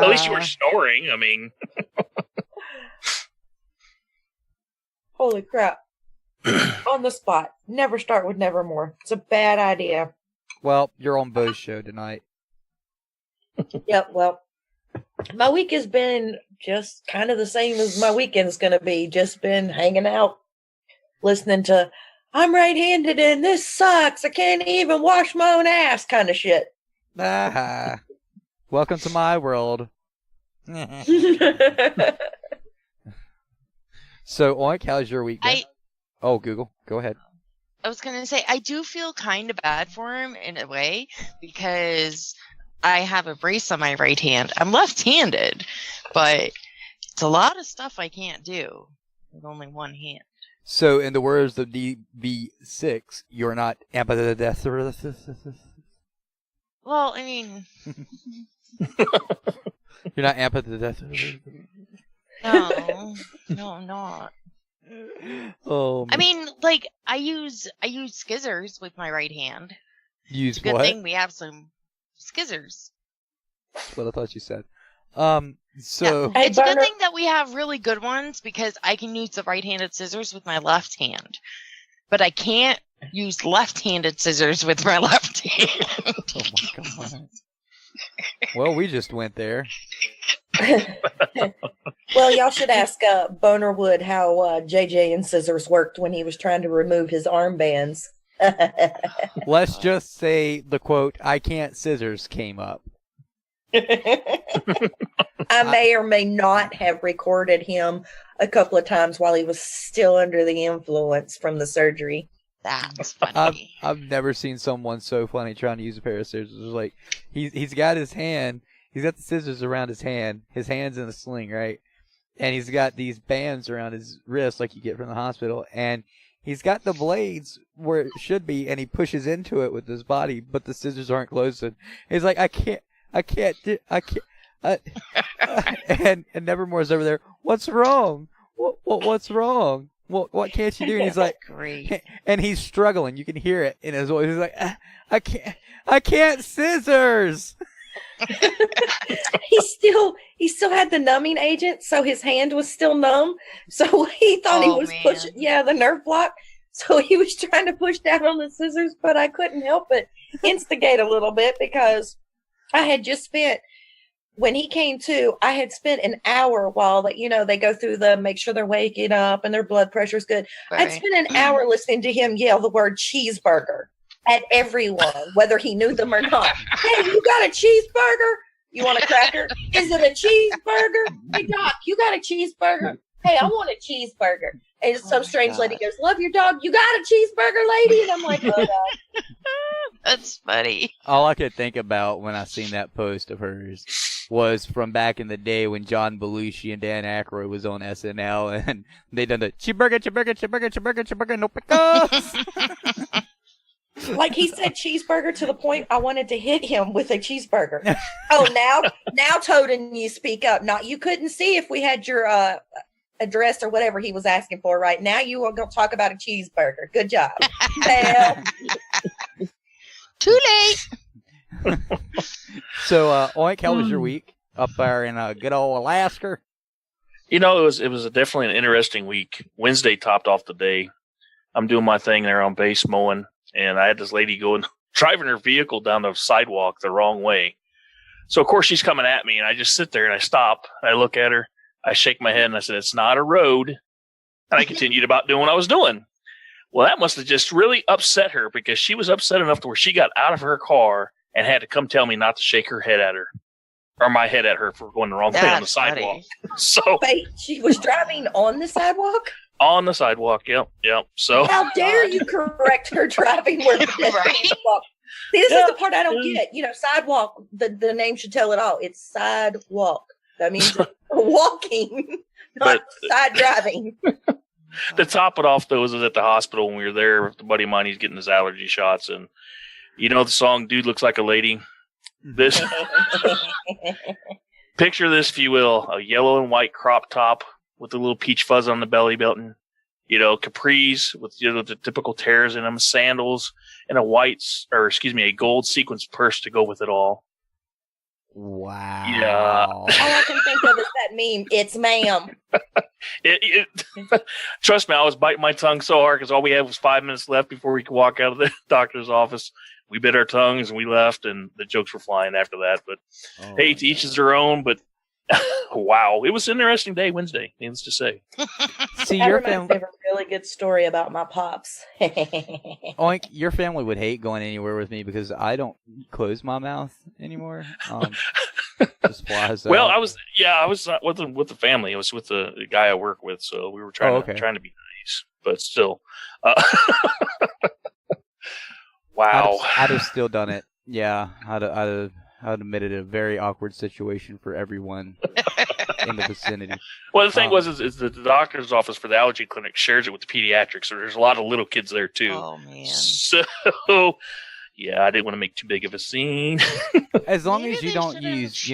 B: At least you were snoring. I mean,
M: Holy crap. On the spot. Never start with Nevermore. It's a bad idea.
C: Well, you're on Bo's show tonight.
M: Yep, well, my week has been just kind of the same as my weekend's going to be. Just been hanging out, listening to, I'm right-handed and this sucks. I can't even wash my own ass kind of shit.
C: Ah, welcome to my world. So, Oink, how's your week been? Oh, Google, go ahead.
A: I was going to say, I do feel kind of bad for him in a way, because I have a brace on my right hand. I'm left-handed, but it's a lot of stuff I can't do with only one hand.
C: So, in the words of DB6, you're not ambidextrous.
A: Well, I mean,
C: you're not ambidextrous.
A: no, I'm not.
C: Oh,
A: I mean, like, I use scissors with my right hand.
C: Use
A: it's a good
C: what?
A: thing we have some scissors.
C: That's what I thought you said. So
A: yeah, it's a good thing that we have really good ones, because I can use the right-handed scissors with my left hand, but I can't use left-handed scissors with my left hand.
C: Oh my god. Well, we just went there.
M: Well, y'all should ask Boner Wood how JJ and Scissors worked when he was trying to remove his armbands.
C: Let's just say the quote, "I can't scissors" came up.
M: I may or may not have recorded him a couple of times while he was still under the influence from the surgery.
A: That's funny.
C: I've never seen someone so funny trying to use a pair of scissors. Like he's got his hand, he's got the scissors around his hand. His hand's in a sling, right? And he's got these bands around his wrist like you get from the hospital, and he's got the blades where it should be, and he pushes into it with his body, but the scissors aren't closing. He's like, I can't. And Nevermore's over there. What's wrong? What's wrong? What can't you do? And he's like,
A: great.
C: And he's struggling. You can hear it in his voice. He's like, I can't scissors.
M: He still had the numbing agent, so his hand was still numb. So he thought he was pushing, the nerve block. So he was trying to push down on the scissors, but I couldn't help but instigate a little bit, because I had just spent, when he came to, I had spent an hour while they go through make sure they're waking up and their blood pressure's good.
A: Right.
M: I'd spent an hour listening to him yell the word cheeseburger at everyone, whether he knew them or not. Hey, you got a cheeseburger? You want a cracker? Is it a cheeseburger? Hey, Doc, you got a cheeseburger? Hey, I want a cheeseburger. And some strange lady goes, love your dog. You got a cheeseburger, lady? And I'm like, oh, God.
A: That's funny.
C: All I could think about when I seen that post of hers was from back in the day when John Belushi and Dan Aykroyd was on SNL, and they done the cheeseburger, no pickles.
M: Like he said cheeseburger to the point I wanted to hit him with a cheeseburger. Oh, now Toden, you speak up. Not you couldn't see if we had your address or whatever he was asking for. Right now, you are going to talk about a cheeseburger. Good job. Well,
A: too late.
C: So, Oink, how was your week up there in good old Alaska?
B: You know, it was definitely an interesting week. Wednesday topped off the day. I'm doing my thing there on base mowing, and I had this lady driving her vehicle down the sidewalk the wrong way. So, of course, she's coming at me, and I just sit there and I stop. And I look at her. I shake my head, and I said, "It's not a road." And I continued about doing what I was doing. Well, that must have just really upset her, because she was upset enough to where she got out of her car and had to come tell me not to shake her head at her, or my head at her, for going the wrong way on the sidewalk. So
M: wait, she was driving on the sidewalk?
B: On the sidewalk, yep. So
M: how dare you correct her driving where the pedestrians walk? See, this is the part I don't get. You know, sidewalk, the name should tell it all. It's sidewalk. That means walking, not side driving.
B: To top it off, though, was at the hospital when we were there with a buddy of mine. He's getting his allergy shots, and you know the song "Dude Looks Like a Lady." This picture this, if you will, a yellow and white crop top with a little peach fuzz on the belly button. You know, capris with the typical tears in them, sandals, and a gold sequins purse to go with it all.
C: Wow.
B: Yeah.
M: All I can think of is that meme. It's ma'am.
B: Trust me, I was biting my tongue so hard because all we had was 5 minutes left before we could walk out of the doctor's office. We bit our tongues and we left, and the jokes were flying after that. But hey, to each is their own. But wow, it was an interesting day Wednesday, needless to say.
C: See,
M: That
C: your
M: reminds me
C: family,
M: of a really good story about my pops.
C: Oink, your family would hate going anywhere with me because I don't close my mouth anymore. Just flies out.
B: Well, I was with the family. I was with the guy I work with, so we were trying to be nice, but still. Wow.
C: I'd have still done it. Yeah, I'd have made it a very awkward situation for everyone in the vicinity.
B: Well, the thing is the doctor's office for the allergy clinic shares it with the pediatrics, so there's a lot of little kids there too.
A: Oh man.
B: So yeah, I didn't want to make too big of a scene.
C: As long as you don't use,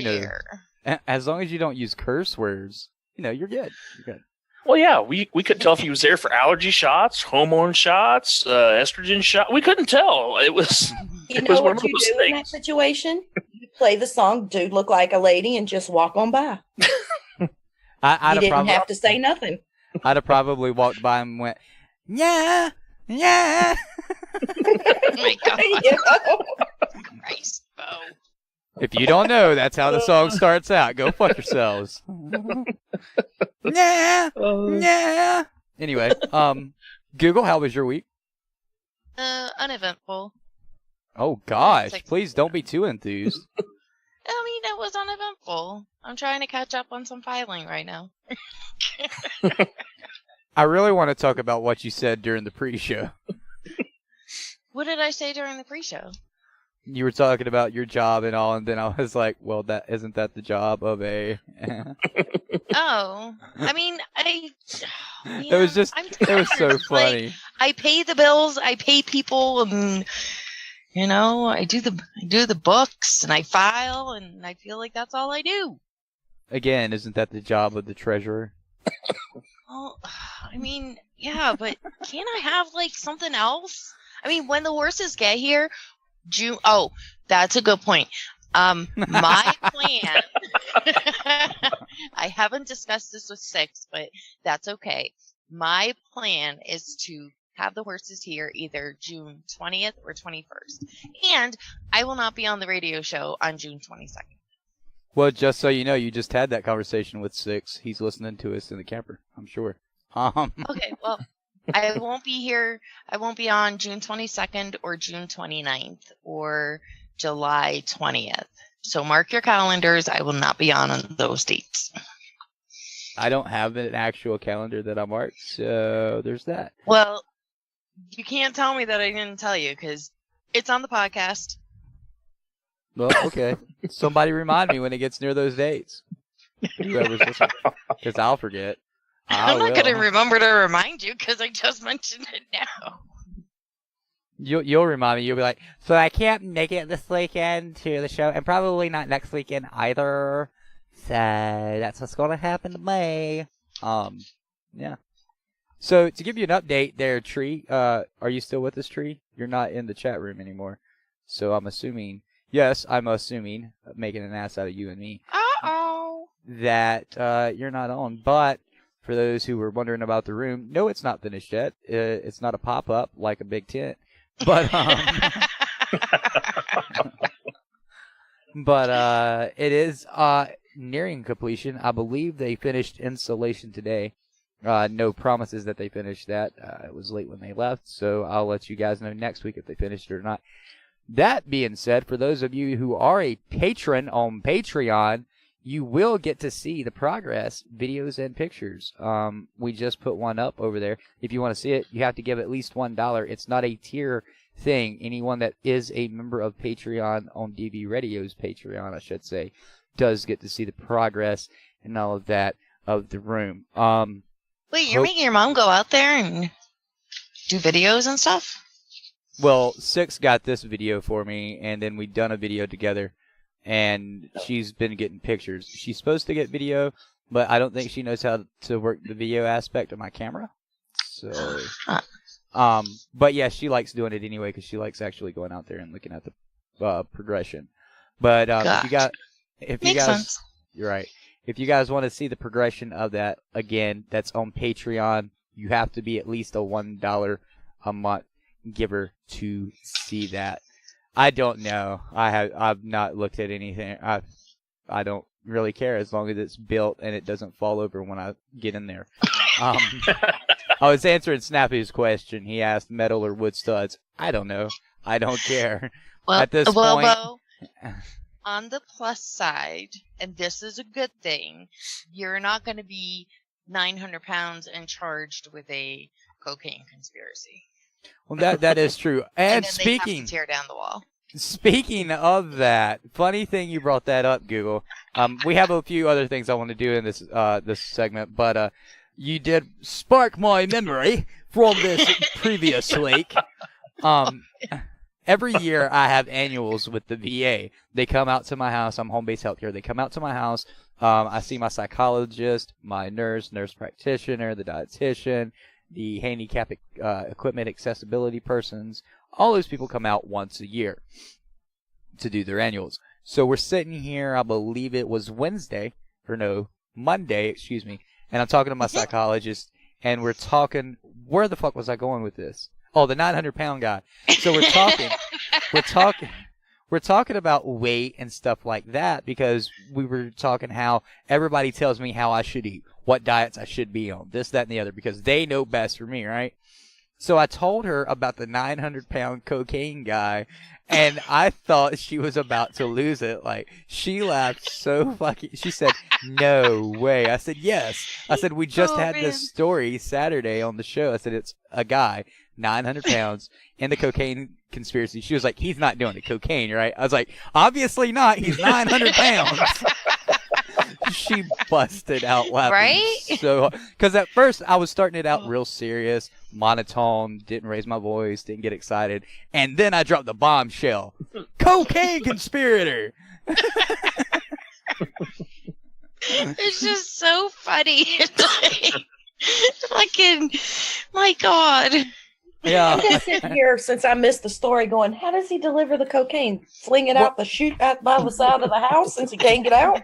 C: as long as you don't use curse words, you're good. You're good.
B: Well, yeah, we couldn't tell if he was there for allergy shots, hormone shots, estrogen shots. We couldn't tell. It was.
M: You know what you do in that situation? You play the song "Dude Look Like a Lady" and just walk on by. You didn't have to say nothing.
C: I'd have probably walked by and went, yeah.
A: Oh my God. Christ, Bo.
C: If you don't know, that's how the song starts out. Go fuck yourselves. Yeah. Anyway, Google, how was your week?
A: Uneventful.
C: Oh gosh, please don't be too enthused.
A: I mean, it was uneventful. I'm trying to catch up on some filing right now.
C: I really want to talk about what you said during the pre-show.
A: What did I say during the pre-show?
C: You were talking about your job and all, and then I was like, well, that isn't that the job of a...
A: Oh, I mean,
C: it was just, it was so funny.
A: I pay the bills, I pay people, and I do the books, and I file, and I feel like that's all I do.
C: Again, isn't that the job of the treasurer?
A: Well, I mean, yeah, but can't I have something else? I mean, when the horses get here, June. Oh, that's a good point. My plan. I haven't discussed this with Six, but that's okay. My plan is to have the horses here either June 20th or 21st, and I will not be on the radio show on June 22nd.
C: Well, just so you know, you just had that conversation with Six. He's listening to us in the camper, I'm sure.
A: Okay, well, I won't be here. I won't be on June 22nd or June 29th or July 20th. So mark your calendars. I will not be on those dates.
C: I don't have an actual calendar that I marked, so there's that.
A: Well, you can't tell me that I didn't tell you because it's on the podcast.
C: Well, okay. Somebody remind me when it gets near those dates. Whoever's listening, because I'll forget.
A: I'm not going to remember to remind you because I just mentioned it now.
C: You'll remind me. You'll be like, so I can't make it this weekend to the show, and probably not next weekend either. So that's what's going to happen to me. Yeah. So to give you an update there, Tree, are you still with us, Tree? You're not in the chat room anymore. So I'm assuming, making an ass out of you and me.
A: Uh-oh.
C: That you're not on. But for those who were wondering about the room, no, it's not finished yet. It's not a pop-up like a big tent. But it is nearing completion. I believe they finished installation today. No promises that they finished that. It was late when they left, so I'll let you guys know next week if they finished it or not. That being said, for those of you who are a patron on Patreon, you will get to see the progress, videos, and pictures. We just put one up over there. If you want to see it, you have to give at least $1. It's not a tier thing. Anyone that is a member of Patreon on DV Radio's Patreon, I should say, does get to see the progress and all of that of the room.
A: Wait, you're making your mom go out there and do videos and stuff?
C: Well, Six got this video for me, and then we done a video together, and she's been getting pictures. She's supposed to get video, but I don't think she knows how to work the video aspect of my camera. So, but yeah, she likes doing it anyway because she likes actually going out there and looking at the progression. But
A: Sense.
C: You're right. If you guys want to see the progression of that, again, that's on Patreon. You have to be at least a $1 a month giver to see that. I don't know. I've not looked at anything. I don't really care as long as it's built and it doesn't fall over when I get in there. I was answering Snappy's question. He asked metal or wood studs. I don't know. I don't care.
A: Well,
C: at this point.
A: On the plus side, and this is a good thing, you're not going to be 900 pounds and charged with a cocaine conspiracy.
C: Well, that is true. And
A: then
C: speaking,
A: they have to tear down the wall.
C: Speaking of that, funny thing you brought that up, Google. We have a few other things I want to do in this segment, but you did spark my memory from this previous week. Every year I have annuals with the VA. They come out to my house. I'm home-based healthcare. They come out to my house. I see my psychologist, my nurse practitioner, the dietitian, the handicap equipment accessibility persons. All those people come out once a year to do their annuals. So we're sitting here, I believe it was Monday, and I'm talking to my psychologist, and we're talking, where the fuck was I going with this? Oh, the 900-pound guy. So we're talking about weight and stuff like that because we were talking how everybody tells me how I should eat, what diets I should be on, this, that, and the other, because they know best for me, right? So I told her about the 900-pound cocaine guy, and I thought she was about to lose it. Like, she laughed so fucking... She said, no way. I said, yes. I said, we just had this story Saturday on the show. I said, it's a guy, 900 pounds, in the cocaine conspiracy. She was like, he's not doing it. Cocaine, right? I was like, obviously not. He's 900 pounds. She busted out laughing.
A: Right?
C: So, because at first I was starting it out real serious, monotone, didn't raise my voice, didn't get excited, and then I dropped the bombshell. Cocaine conspirator!
A: It's just so funny. Fucking, my God.
C: Yeah.
M: I'm just sitting here since I missed the story going, how does he deliver the cocaine? Fling it out the chute out by the side of the house since he can't get out?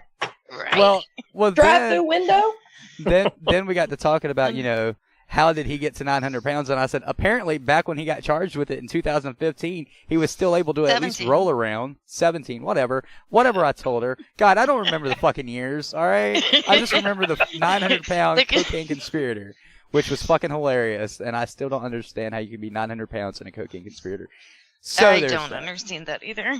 A: Right.
C: Well,
M: drive through window?
C: Then we got to talking about, how did he get to 900 pounds? And I said, apparently back when he got charged with it in 2015, he was still able to at least roll around. 17, whatever I told her. God, I don't remember the fucking years, all right? I just remember the 900-pound cocaine conspirator, which was fucking hilarious. And I still don't understand how you can be 900 pounds and a cocaine conspirator. So
A: I don't understand that either.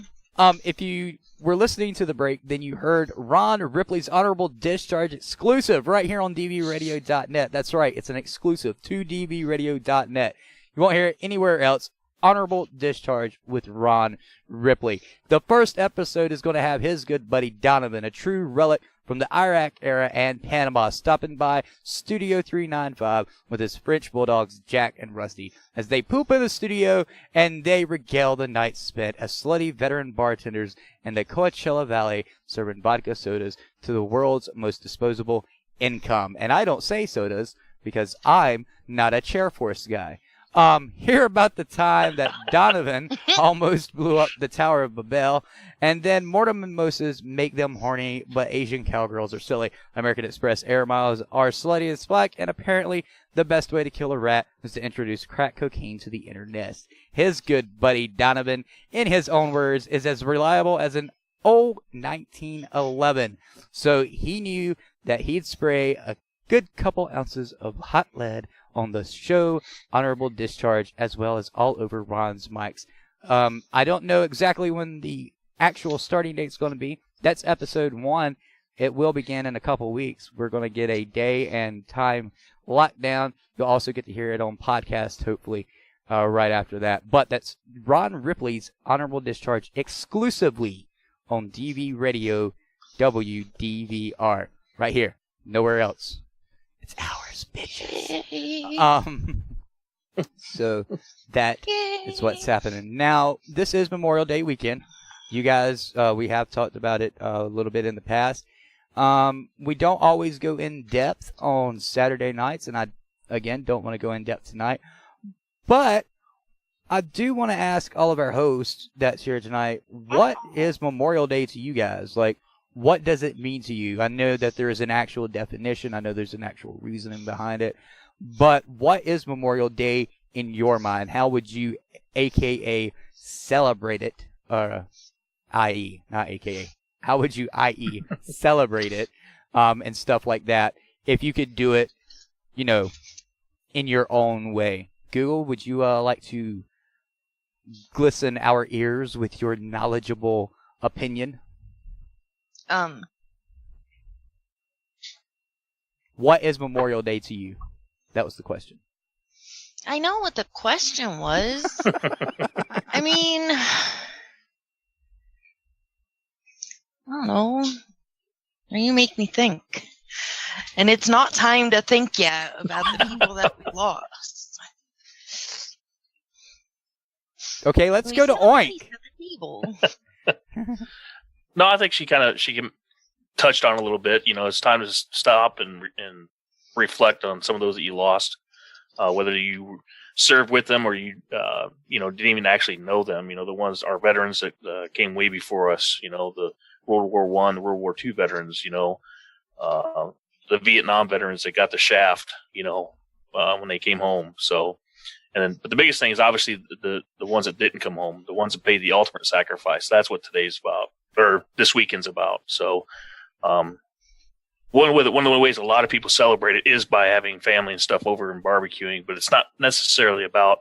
C: If you were listening to the break, then you heard Ron Ripley's Honorable Discharge exclusive right here on dvradio.net. That's right, it's an exclusive to dvradio.net. You won't hear it anywhere else Honorable Discharge with Ron Ripley. The first episode is going to have his good buddy Donovan, a true relic from the Iraq era and Panama, stopping by Studio 395 with his French bulldogs Jack and Rusty as they poop in the studio and they regale the night spent as slutty veteran bartenders in the Coachella Valley serving vodka sodas to the world's most disposable income. And I don't say sodas because I'm not a Chair Force guy. Hear about the time that Donovan almost blew up the Tower of Babel, and then mortem mimosas make them horny, but Asian cowgirls are silly. American Express air miles are slutty as black, and apparently the best way to kill a rat is to introduce crack cocaine to the inner nest. His good buddy Donovan, in his own words, is as reliable as an old 1911. So he knew that he'd spray a good couple ounces of hot lead on the show Honorable Discharge, as well as all over Ron's mics. I don't know exactly when the actual starting date's going to be. That's episode 1. It will begin in a couple weeks. We're going to get a day and time locked down. You'll also get to hear it on podcast, hopefully, right after that. But that's Ron Ripley's Honorable Discharge exclusively on DV Radio WDVR. Right here. Nowhere else. It's ours, bitches. So that is what's happening. Now, this is Memorial Day weekend. You guys, we have talked about it a little bit in the past. We don't always go in depth on Saturday nights, and I, again, don't want to go in depth tonight. But I do want to ask all of our hosts that's here tonight, what is Memorial Day to you guys? Like, what does it mean to you? I know that there is an actual definition. I know there's an actual reasoning behind it. But what is Memorial Day in your mind? How would you, a.k.a., celebrate it? I.e., not a.k.a. How would you, i.e., celebrate it and stuff like that if you could do it, you know, in your own way? Google, would you like to glisten our ears with your knowledgeable opinion? What is Memorial Day to you? That was the question.
A: I know what the question was. I mean, I don't know. You make me think. And it's not time to think yet about the people that we lost.
C: Okay, let's go to Oink.
B: No, I think she touched on it a little bit. You know, it's time to stop and reflect on some of those that you lost, whether you served with them or you didn't even actually know them. You know, the ones, our veterans that came way before us. You know, the World War I, the World War II veterans. You know, the Vietnam veterans that got the shaft. You know, when they came home. So, but the biggest thing is obviously the ones that didn't come home, the ones that paid the ultimate sacrifice. That's what today's about. Or this weekend's about. So, one of the ways a lot of people celebrate it is by having family and stuff over and barbecuing, but it's not necessarily about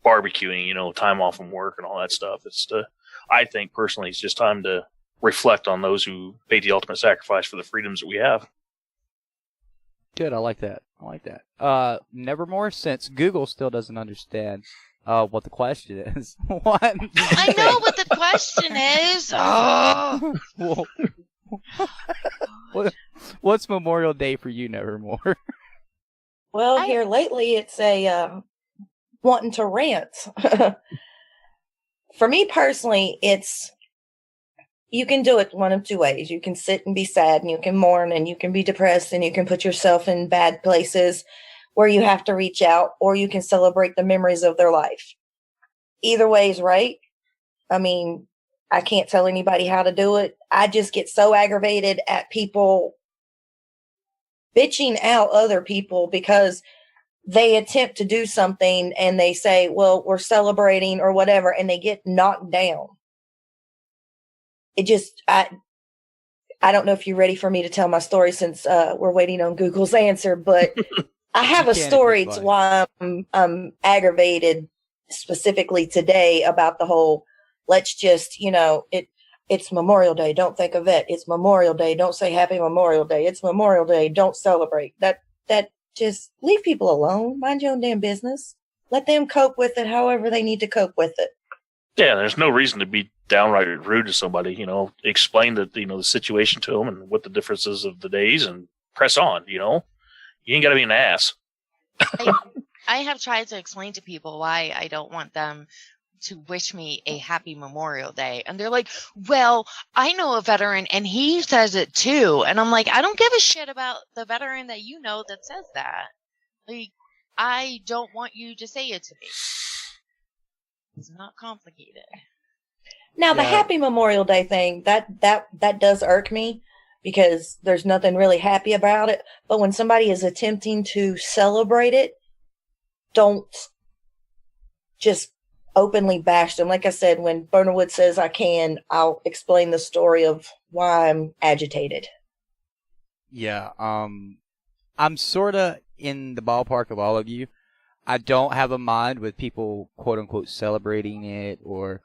B: barbecuing, you know, time off from work and all that stuff. I think personally, it's just time to reflect on those who paid the ultimate sacrifice for the freedoms that we have.
C: Good. I like that. Nevermore, since Google still doesn't understand what the question is. What?
A: I know what the question is. Oh.
C: What's Memorial Day for you, Nevermore?
M: Well, here lately it's a wanting to rant. For me personally, you can do it one of two ways. You can sit and be sad, and you can mourn, and you can be depressed, and you can put yourself in bad places where you have to reach out, or you can celebrate the memories of their life. Either way is right. I mean, I can't tell anybody how to do it. I just get so aggravated at people bitching out other people because they attempt to do something and they say, well, we're celebrating or whatever, and they get knocked down. I don't know if you're ready for me to tell my story since we're waiting on Google's answer, but I have a story to why I'm aggravated specifically today about the whole, let's just, it's Memorial Day. Don't think of it. It's Memorial Day. Don't say Happy Memorial Day. It's Memorial Day. Don't celebrate. That just leave people alone. Mind your own damn business. Let them cope with it however they need to cope with it.
B: Yeah, there's no reason to be downright rude to somebody. Explain the situation to them and what the differences of the days, and press on. You ain't got to be an ass.
A: I have tried to explain to people why I don't want them to wish me a happy Memorial Day. And they're like, well, I know a veteran and he says it too. And I'm like, I don't give a shit about the veteran that that says that. Like, I don't want you to say it to me. It's not complicated.
M: Now, the Happy Memorial Day thing, that does irk me because there's nothing really happy about it. But when somebody is attempting to celebrate it, don't just openly bash them. Like I said, when Burnerwood says I can, I'll explain the story of why I'm agitated.
C: Yeah, I'm sort of in the ballpark of all of you. I don't have a mind with people, quote unquote, celebrating it or,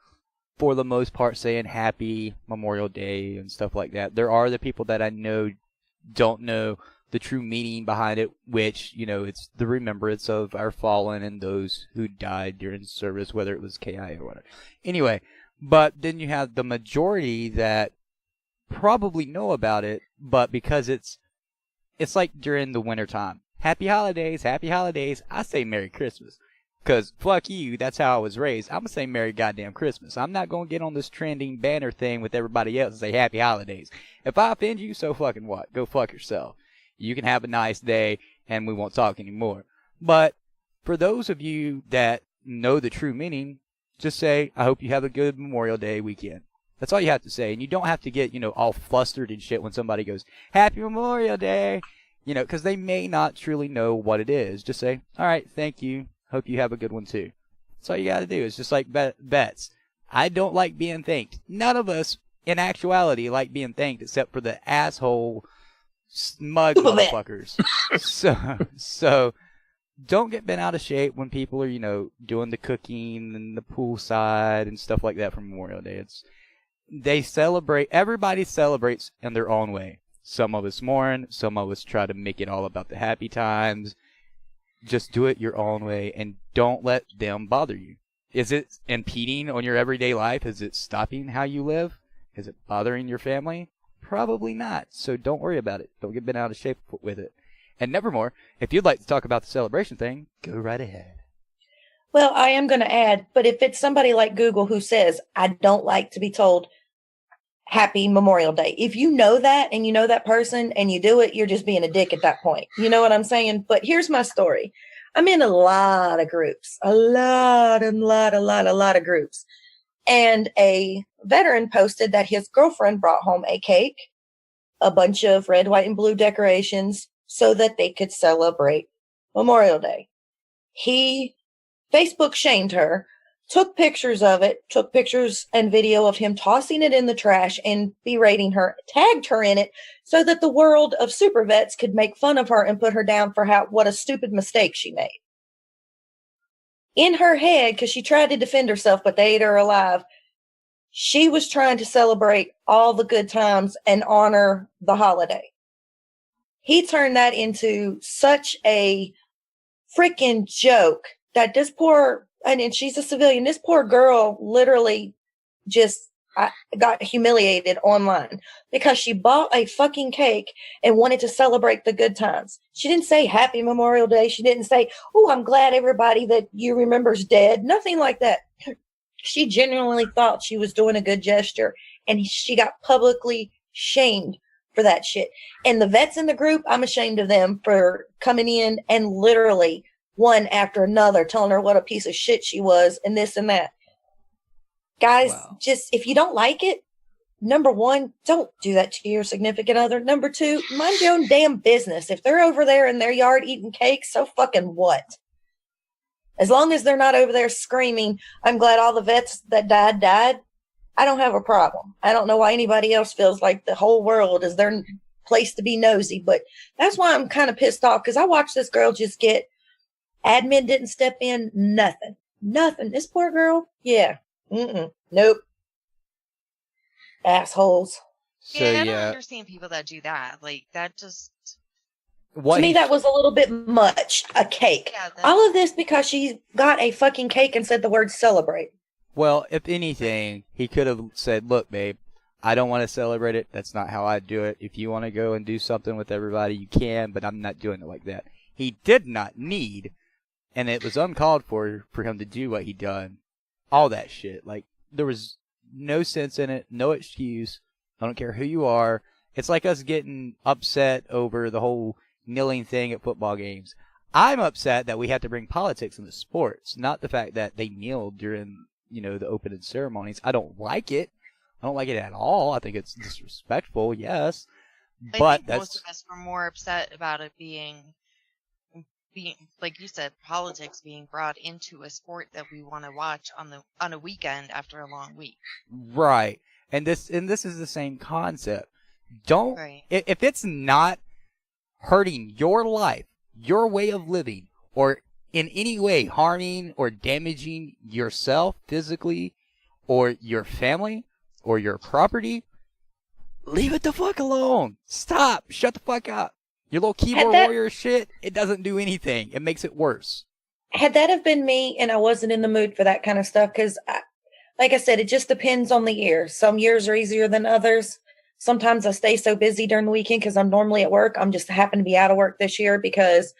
C: for the most part, saying Happy Memorial Day and stuff like that. There are the people that I know don't know the true meaning behind it, which, it's the remembrance of our fallen and those who died during service, whether it was KI or whatever. Anyway, but then you have the majority that probably know about it, but because it's like during the wintertime. Happy holidays, I say Merry Christmas. Because, fuck you, that's how I was raised. I'm going to say Merry goddamn Christmas. I'm not going to get on this trending banner thing with everybody else and say Happy Holidays. If I offend you, so fucking what? Go fuck yourself. You can have a nice day, and we won't talk anymore. But for those of you that know the true meaning, just say, I hope you have a good Memorial Day weekend. That's all you have to say. And you don't have to get, all flustered and shit when somebody goes, Happy Memorial Day. Because they may not truly know what it is. Just say, all right, thank you. Hope you have a good one, too. That's all you got to do. It's just like bets. I don't like being thanked. None of us, in actuality, like being thanked except for the asshole, smug motherfuckers. So, don't get bent out of shape when people are, doing the cooking and the poolside and stuff like that for Memorial Day. Everybody celebrates in their own way. Some of us mourn, some of us try to make it all about the happy times. Just do it your own way and don't let them bother you. Is it impeding on your everyday life? Is it stopping how you live? Is it bothering your family? Probably not. So don't worry about it. Don't get bent out of shape with it. And Nevermore, if you'd like to talk about the celebration thing, go right ahead.
M: Well, I am going to add, but if it's somebody like Google who says, I don't like to be told Happy Memorial Day. If you know that and you know that person and you do it, you're just being a dick at that point. You know what I'm saying? But here's my story. I'm in a lot of groups, a lot of groups. And a veteran posted that his girlfriend brought home a cake, a bunch of red, white, and blue decorations so that they could celebrate Memorial Day. He Facebook shamed her, took pictures of it, took pictures and video of him tossing it in the trash and berating her, tagged her in it so that the world of super vets could make fun of her and put her down for what a stupid mistake she made. In her head, because she tried to defend herself, but they ate her alive, she was trying to celebrate all the good times and honor the holiday. He turned that into such a freaking joke that this poor, and she's a civilian, this poor girl literally just got humiliated online because she bought a fucking cake and wanted to celebrate the good times. She didn't say Happy Memorial Day. She didn't say, oh, I'm glad everybody that you remember's dead. Nothing like that. She genuinely thought she was doing a good gesture, and she got publicly shamed for that shit. And the vets in the group, I'm ashamed of them for coming in and literally one after another telling her what a piece of shit she was and this and that. Guys, just if you don't like it, number one, don't do that to your significant other. Number two, mind your own damn business. If they're over there in their yard eating cake, so fucking what? As long as they're not over there screaming, I'm glad all the vets that died, I don't have a problem. I don't know why anybody else feels like the whole world is their place to be nosy, but that's why I'm kind of pissed off, because I watched this girl just get, admin didn't step in, nothing. This poor girl, yeah. Nope. Assholes.
A: Yeah, I don't understand people that do that. Like, that just,
C: What
M: to me, that was a little bit much. A cake.
A: Yeah,
M: All of this because she got a fucking cake and said the word celebrate.
C: Well, if anything, he could have said, look, babe, I don't want to celebrate it. That's not how I do it. If you want to go and do something with everybody, you can, but I'm not doing it like that. He did not need, and it was uncalled for him to do what he done. All that shit. Like, there was no sense in it, no excuse. I don't care who you are. It's like us getting upset over the whole kneeling thing at football games. I'm upset that we have to bring politics into sports, not the fact that they kneeled during, the opening ceremonies. I don't like it. I don't like it at all. I think it's disrespectful, yes.
A: I think most of us were more upset about it being, like you said, politics being brought into a sport that we want to watch on a weekend after a long week.
C: Right. And this is the same concept. Don't, if it's not hurting your life, your way of living, or in any way harming or damaging yourself physically, or your family, or your property, leave it the fuck alone. Stop. Shut the fuck up. Your little keyboard warrior shit, it doesn't do anything. It makes it worse.
M: Had that have been me and I wasn't in the mood for that kind of stuff, because like I said, it just depends on the year. Some years are easier than others. Sometimes I stay so busy during the weekend because I'm normally at work. I'm just happen to be out of work this year because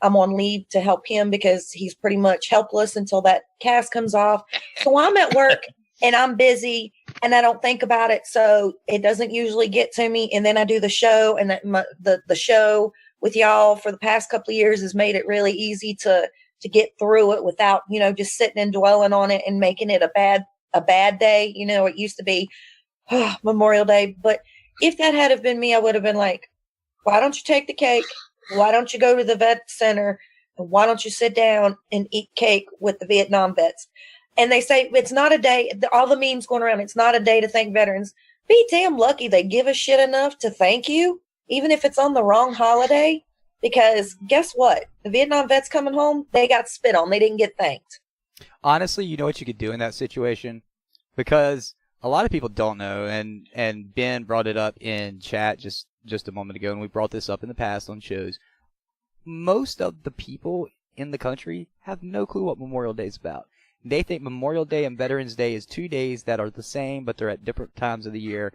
M: I'm on leave to help him because he's pretty much helpless until that cast comes off. So I'm at work and I'm busy and I don't think about it. So it doesn't usually get to me. And then I do the show, and the show with y'all for the past couple of years has made it really easy to get through it without, just sitting and dwelling on it and making it a bad day. It used to be Memorial Day. But if that had have been me, I would have been like, why don't you take the cake? Why don't you go to the vet center? And why don't you sit down and eat cake with the Vietnam vets? And they say it's not a day. All the memes going around, it's not a day to thank veterans. Be damn lucky they give a shit enough to thank you, even if it's on the wrong holiday. Because guess what? The Vietnam vets coming home, they got spit on. They didn't get thanked.
C: Honestly, you know what you could do in that situation? Because a lot of people don't know, and Ben brought it up in chat just a moment ago, and we brought this up in the past on shows. Most of the people in the country have no clue what Memorial Day is about. They think Memorial Day and Veterans Day is 2 days that are the same, but they're at different times of the year,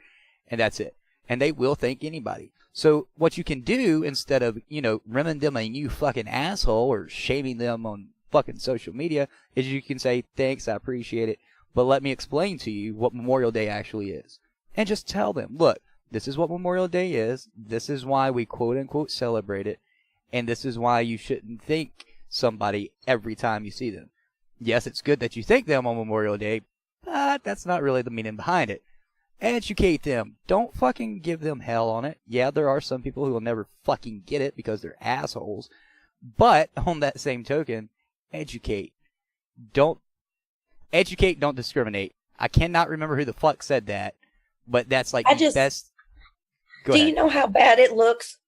C: and that's it. And they will thank anybody. So what you can do, instead of, rimming them a new fucking asshole or shaming them on fucking social media, is you can say, thanks, I appreciate it, but let me explain to you what Memorial Day actually is. And just tell them, look, this is what Memorial Day is, this is why we quote-unquote celebrate it, and this is why you shouldn't thank somebody every time you see them. Yes, it's good that you thank them on Memorial Day, but that's not really the meaning behind it. Educate them. Don't fucking give them hell on it. Yeah, there are some people who will never fucking get it because they're assholes. But, on that same token, educate. Don't discriminate. I cannot remember who the fuck said that, but that's like the best. Go ahead.
M: You know how bad it looks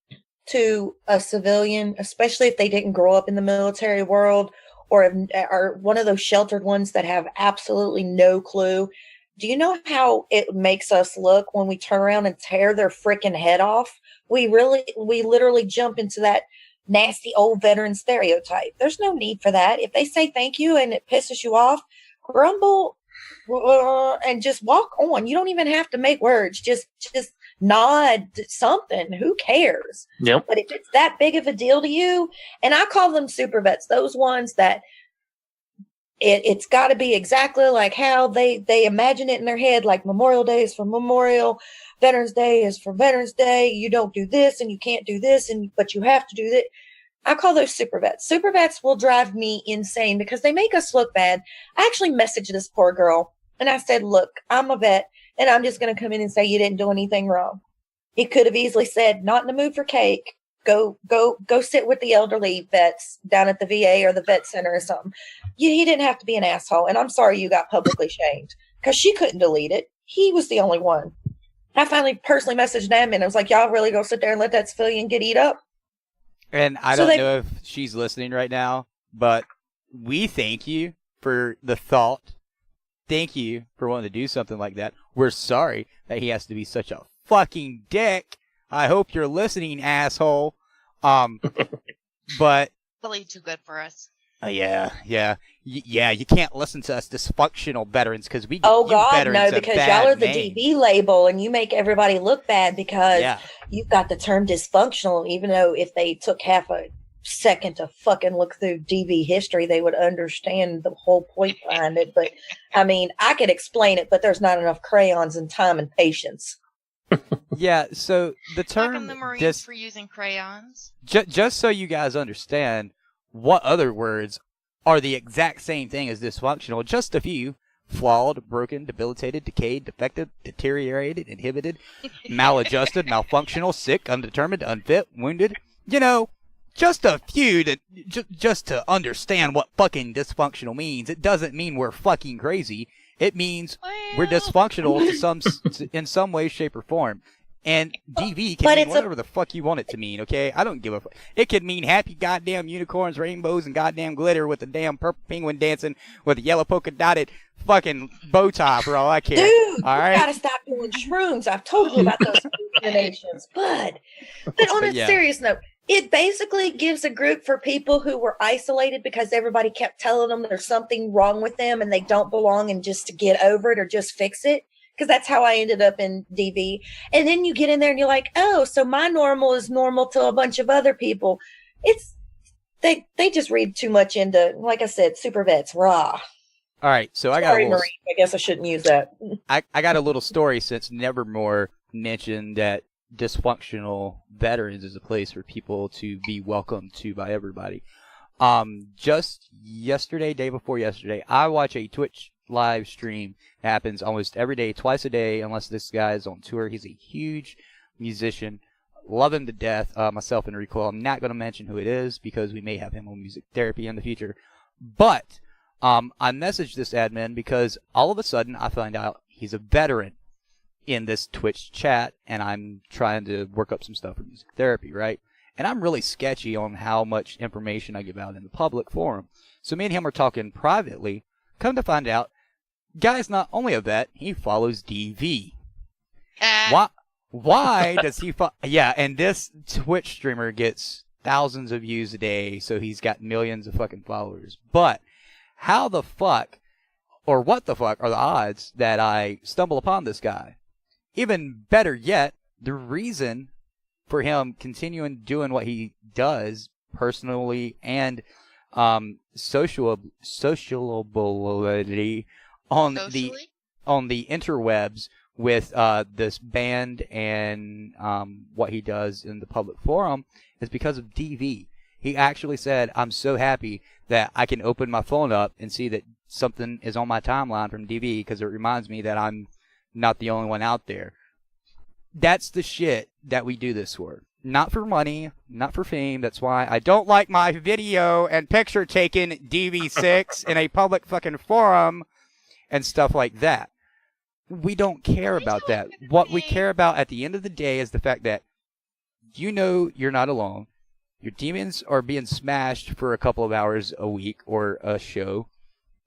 M: to a civilian, especially if they didn't grow up in the military world, or are one of those sheltered ones that have absolutely no clue? Do you know how it makes us look when we turn around and tear their freaking head off? We literally jump into that nasty old veteran stereotype. There's no need for that. If they say thank you and it pisses you off, grumble and just walk on. You don't even have to make words. Just nod something. Who cares?
B: Yep.
M: But if it's that big of a deal to you, and I call them super vets, those ones that it's got to be exactly like how they imagine it in their head, like Memorial Day is for Memorial, Veterans Day is for Veterans Day. You don't do this and you can't do this, but you have to do that. I call those super vets. Super vets will drive me insane because they make us look bad. I actually messaged this poor girl and I said, look, I'm a vet and I'm just going to come in and say you didn't do anything wrong. He could have easily said, not in the mood for cake. Go sit with the elderly vets down at the VA or the vet center or something. He didn't have to be an asshole. And I'm sorry you got publicly shamed because she couldn't delete it. He was the only one. I finally personally messaged them and I was like, y'all really go sit there and let that civilian get eat up?
C: And I don't know if she's listening right now, but we thank you for the thought. Thank you for wanting to do something like that. We're sorry that he has to be such a fucking dick. I hope you're listening, asshole. But
A: Really too good for us.
C: yeah, you can't listen to us dysfunctional veterans because we give
M: Oh
C: you
M: God,
C: veterans
M: no,
C: a
M: because
C: bad
M: y'all are the
C: name.
M: DV label and you make everybody look bad because you've got the term dysfunctional, even though if they took half a second to fucking look through DV history, they would understand the whole point behind it. But I mean, I could explain it, but there's not enough crayons and time and patience.
C: Yeah, so the term
A: Fucking the Marines for using crayons.
C: just so you guys understand what other words are the exact same thing as dysfunctional, just a few: flawed, broken, debilitated, decayed, defective, deteriorated, inhibited, maladjusted, malfunctional, sick, undetermined, unfit, wounded. You know, just a few to just to understand what fucking dysfunctional means. It doesn't mean we're fucking crazy. It means we're dysfunctional in some way, shape, or form. And DV can mean whatever the fuck you want it to mean, okay? I don't give a fuck. It could mean happy goddamn unicorns, rainbows, and goddamn glitter with a damn purple penguin dancing with a yellow polka dotted fucking bow tie for all I care.
M: Dude,
C: all right?
M: You gotta stop doing shrooms. I've told you about those hallucinations. But on a serious note, it basically gives a group for people who were isolated because everybody kept telling them there's something wrong with them and they don't belong, and just to get over it or just fix it. Because that's how I ended up in DV. And then you get in there and you're like, oh, so my normal is normal to a bunch of other people. They just read too much into, like I said, super vets, raw.
C: All right, so I
M: Marine. I guess I shouldn't use that.
C: I got a little story since Nevermore mentioned that dysfunctional veterans is a place for people to be welcomed to by everybody. Just yesterday, day before yesterday, I watch a Twitch live stream. It happens almost every day, twice a day, unless this guy is on tour. He's a huge musician. Love him to death, myself and Recoil. I'm not going to mention who it is because we may have him on music therapy in the future. But I messaged this admin because all of a sudden I find out he's a veteran in this Twitch chat, and I'm trying to work up some stuff for music therapy, right? And I'm really sketchy on how much information I give out in the public forum. So me and him are talking privately. Come to find out, guy's not only a vet, he follows DV. Why does he yeah, and this Twitch streamer gets thousands of views a day, so he's got millions of fucking followers. But how the fuck, or what the fuck, are the odds that I stumble upon this guy? Even better yet, the reason for him continuing doing what he does personally and sociability on the interwebs with this band and what he does in the public forum is because of DV. He actually said, I'm so happy that I can open my phone up and see that something is on my timeline from DV because it reminds me that I'm not the only one out there. That's the shit that we do this for. Not for money, not for fame. That's why I don't like my video and picture taken DV6 in a public fucking forum and stuff like that. We don't care about that. What we care about at the end of the day is the fact that you know you're not alone. Your demons are being smashed for a couple of hours a week or a show.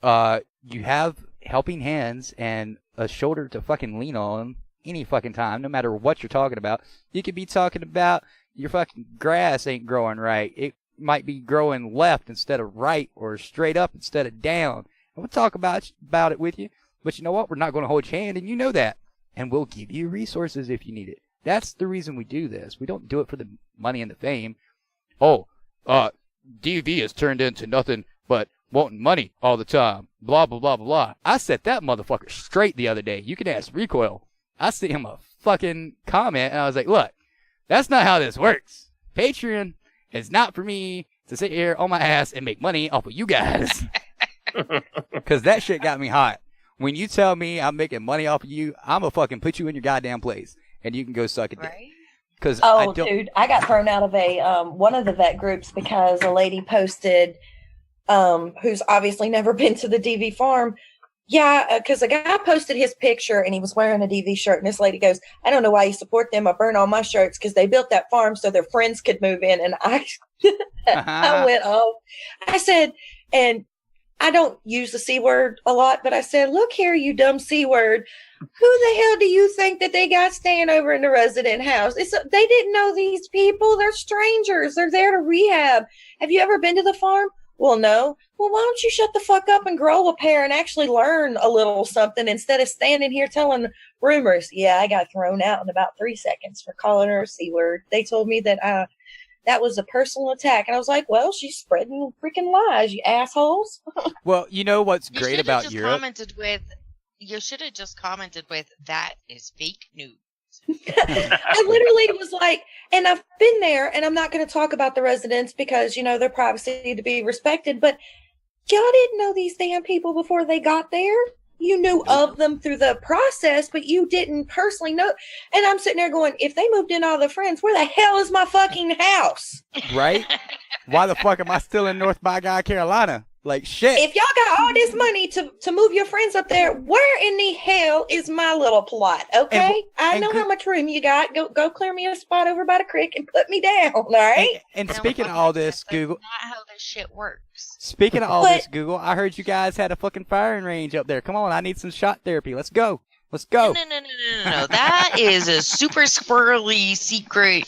C: You have helping hands and a shoulder to fucking lean on any fucking time, no matter what you're talking about. You could be talking about your fucking grass ain't growing right. It might be growing left instead of right, or straight up instead of down. And we'll talk about it with you. But you know what? We're not going to hold your hand, and you know that. And we'll give you resources if you need it. That's the reason we do this. We don't do it for the money and the fame. Oh, DV has turned into nothing but wanting money all the time. Blah, blah, blah, blah, blah. I set that motherfucker straight the other day. You can ask Recoil. I sent him a fucking comment, and I was like, look, that's not how this works. Patreon is not for me to sit here on my ass and make money off of you guys. Because that shit got me hot. When you tell me I'm making money off of you, I'm going to fucking put you in your goddamn place, and you can go suck a dick. Right?
M: Dude, I got thrown out of a one of the vet groups because a lady posted, who's obviously never been to the DV farm. Yeah, because a guy posted his picture and he was wearing a DV shirt, and this lady goes, I don't know why you support them. I burn all my shirts because they built that farm so their friends could move in. And I went, oh, I said, and I don't use the C word a lot, but I said, look here, you dumb C word. Who the hell do you think that they got staying over in the resident house? They didn't know these people. They're strangers. They're there to rehab. Have you ever been to the farm? Well, no. Well, why don't you shut the fuck up and grow a pair and actually learn a little something instead of standing here telling rumors? Yeah, I got thrown out in about 3 seconds for calling her a C word. They told me that that was a personal attack. And I was like, well, she's spreading freaking lies, you assholes.
C: Well, you know what's great about Europe?
A: You should have just commented with, that is fake news.
M: I literally was like, and I've been there, and I'm not going to talk about the residents because, you know, their privacy need to be respected, but y'all didn't know these damn people before they got there. You knew of them through the process, but you didn't personally know. And I'm sitting there going, if they moved in all their friends, where the hell is my fucking house?
C: Right? Why the fuck am I still in North by God, Carolina? Like, shit.
M: If y'all got all this money to move your friends up there, where in the hell is my little plot? Okay? I know how much room you got. Go clear me a spot over by the creek and put me down, all right?
C: And speaking of all this, Google.
A: That's not how this shit works.
C: Speaking of all this, Google, I heard you guys had a fucking firing range up there. Come on, I need some shot therapy. Let's go. Let's go.
A: No. That is a super squirrely secret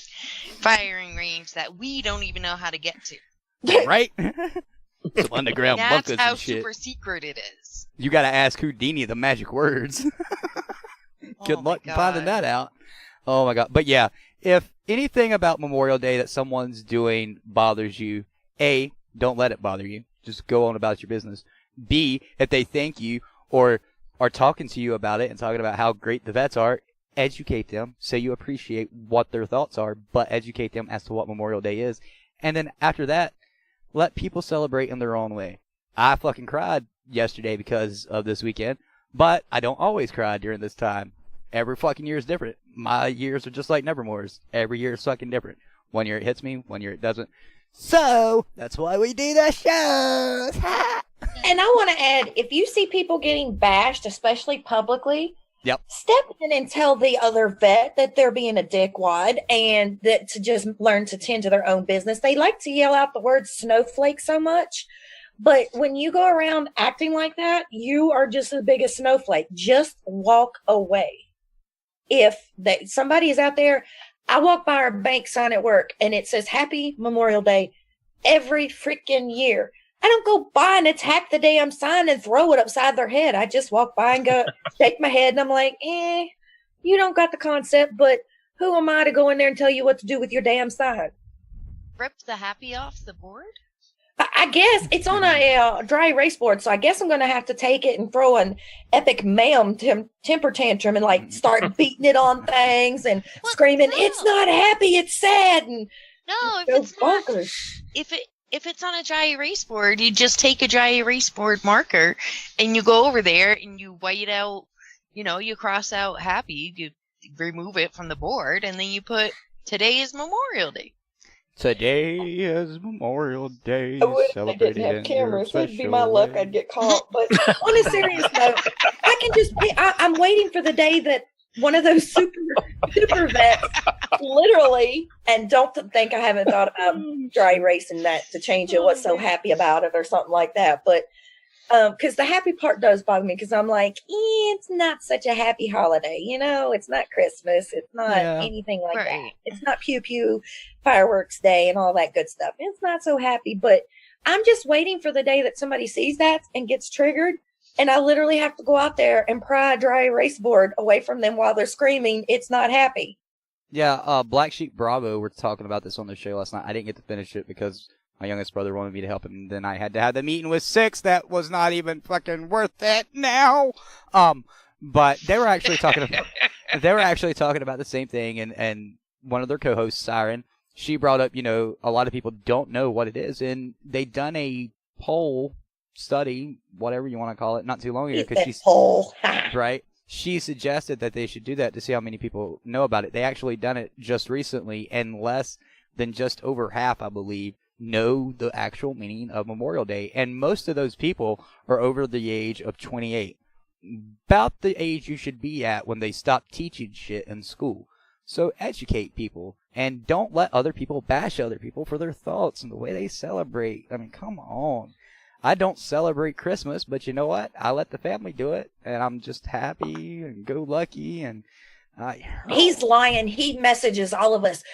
A: firing range that we don't even know how to get to.
C: Right? Some underground bunkers and shit.
A: That's how super secret it is.
C: You gotta ask Houdini the magic words. Good luck finding that out. Oh my god. But yeah, if anything about Memorial Day that someone's doing bothers you, A, don't let it bother you. Just go on about your business. B, if they thank you or are talking to you about it and talking about how great the vets are, educate them. Say you appreciate what their thoughts are, but educate them as to what Memorial Day is. And then after that, let people celebrate in their own way. I fucking cried yesterday because of this weekend, but I don't always cry during this time. Every fucking year is different. My years are just like Nevermore's. Every year is fucking different. One year it hits me, one year it doesn't. So, that's why we do the shows.
M: And I want to add, if you see people getting bashed, especially publicly,
C: yep,
M: step in and tell the other vet that they're being a dickwad and that to just learn to tend to their own business. They like to yell out the word snowflake so much, but when you go around acting like that, you are just as big as snowflake. Just walk away. If somebody is out there, I walk by our bank sign at work and it says Happy Memorial Day every freaking year. I don't go by and attack the damn sign and throw it upside their head. I just walk by and go shake my head and I'm like, you don't got the concept, but who am I to go in there and tell you what to do with your damn sign?
A: Rip the happy off the board?
M: I guess it's on a dry erase board, so I guess I'm going to have to take it and throw an epic ma'am temper tantrum and like start beating it on things and screaming, no. It's not happy, it's sad. And
A: no, if it's bonkers. If it's on a dry erase board, you just take a dry erase board marker and you go over there and you white out, you cross out happy, you remove it from the board, and then you put today is Memorial Day.
C: Today is Memorial Day.
M: I wish they didn't have cameras. That'd be my luck. I'd get caught. But on a serious note, I can just I'm waiting for the day that one of those super vets literally, and don't think I haven't thought about dry erasing that to change it, what's so happy about it or something like that. But because the happy part does bother me because I'm like, it's not such a happy holiday. It's not Christmas. It's not anything like that. It's not pew pew fireworks day and all that good stuff. It's not so happy, but I'm just waiting for the day that somebody sees that and gets triggered. And I literally have to go out there and pry a dry erase board away from them while they're screaming, it's not happy.
C: Yeah, Black Sheep Bravo were talking about this on the show last night. I didn't get to finish it because my youngest brother wanted me to help him, and then I had to have the meeting with 6 that was not even fucking worth it now. But they were actually talking about the same thing, and one of their co-hosts, Siren, she brought up, a lot of people don't know what it is, and they done a poll study, whatever you want to call it, not too long ago, because she's right. She suggested that they should do that to see how many people know about it. They actually done it just recently, and less than just over half, I believe, know the actual meaning of Memorial Day, and most of those people are over the age of 28, about the age you should be at when they stop teaching shit in school. So educate people, and don't let other people bash other people for their thoughts and the way they celebrate. I mean, come on. I don't celebrate Christmas, but you know what? I let the family do it, and I'm just happy and go lucky. And
M: he's lying. He messages all of us,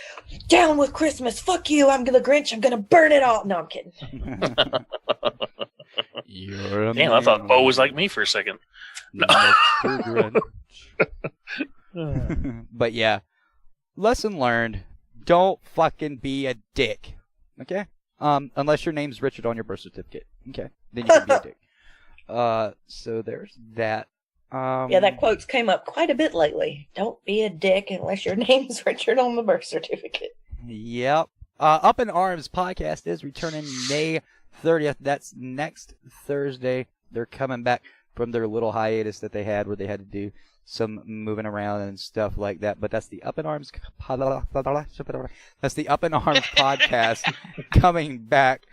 M: down with Christmas. Fuck you. I'm the Grinch. I'm going to burn it all. No, I'm kidding.
B: Damn, I thought Bo was like me for a second.
C: But yeah, lesson learned. Don't fucking be a dick. Okay? Unless your name's Richard on your birth certificate. Okay. Then you can be a dick. So there's that.
M: Yeah, that quote's came up quite a bit lately. Don't be a dick unless your name's Richard on the birth certificate.
C: Yep. Up in Arms podcast is returning May 30th. That's next Thursday. They're coming back from their little hiatus that they had where they had to do some moving around and stuff like that. But that's the Up in Arms podcast coming back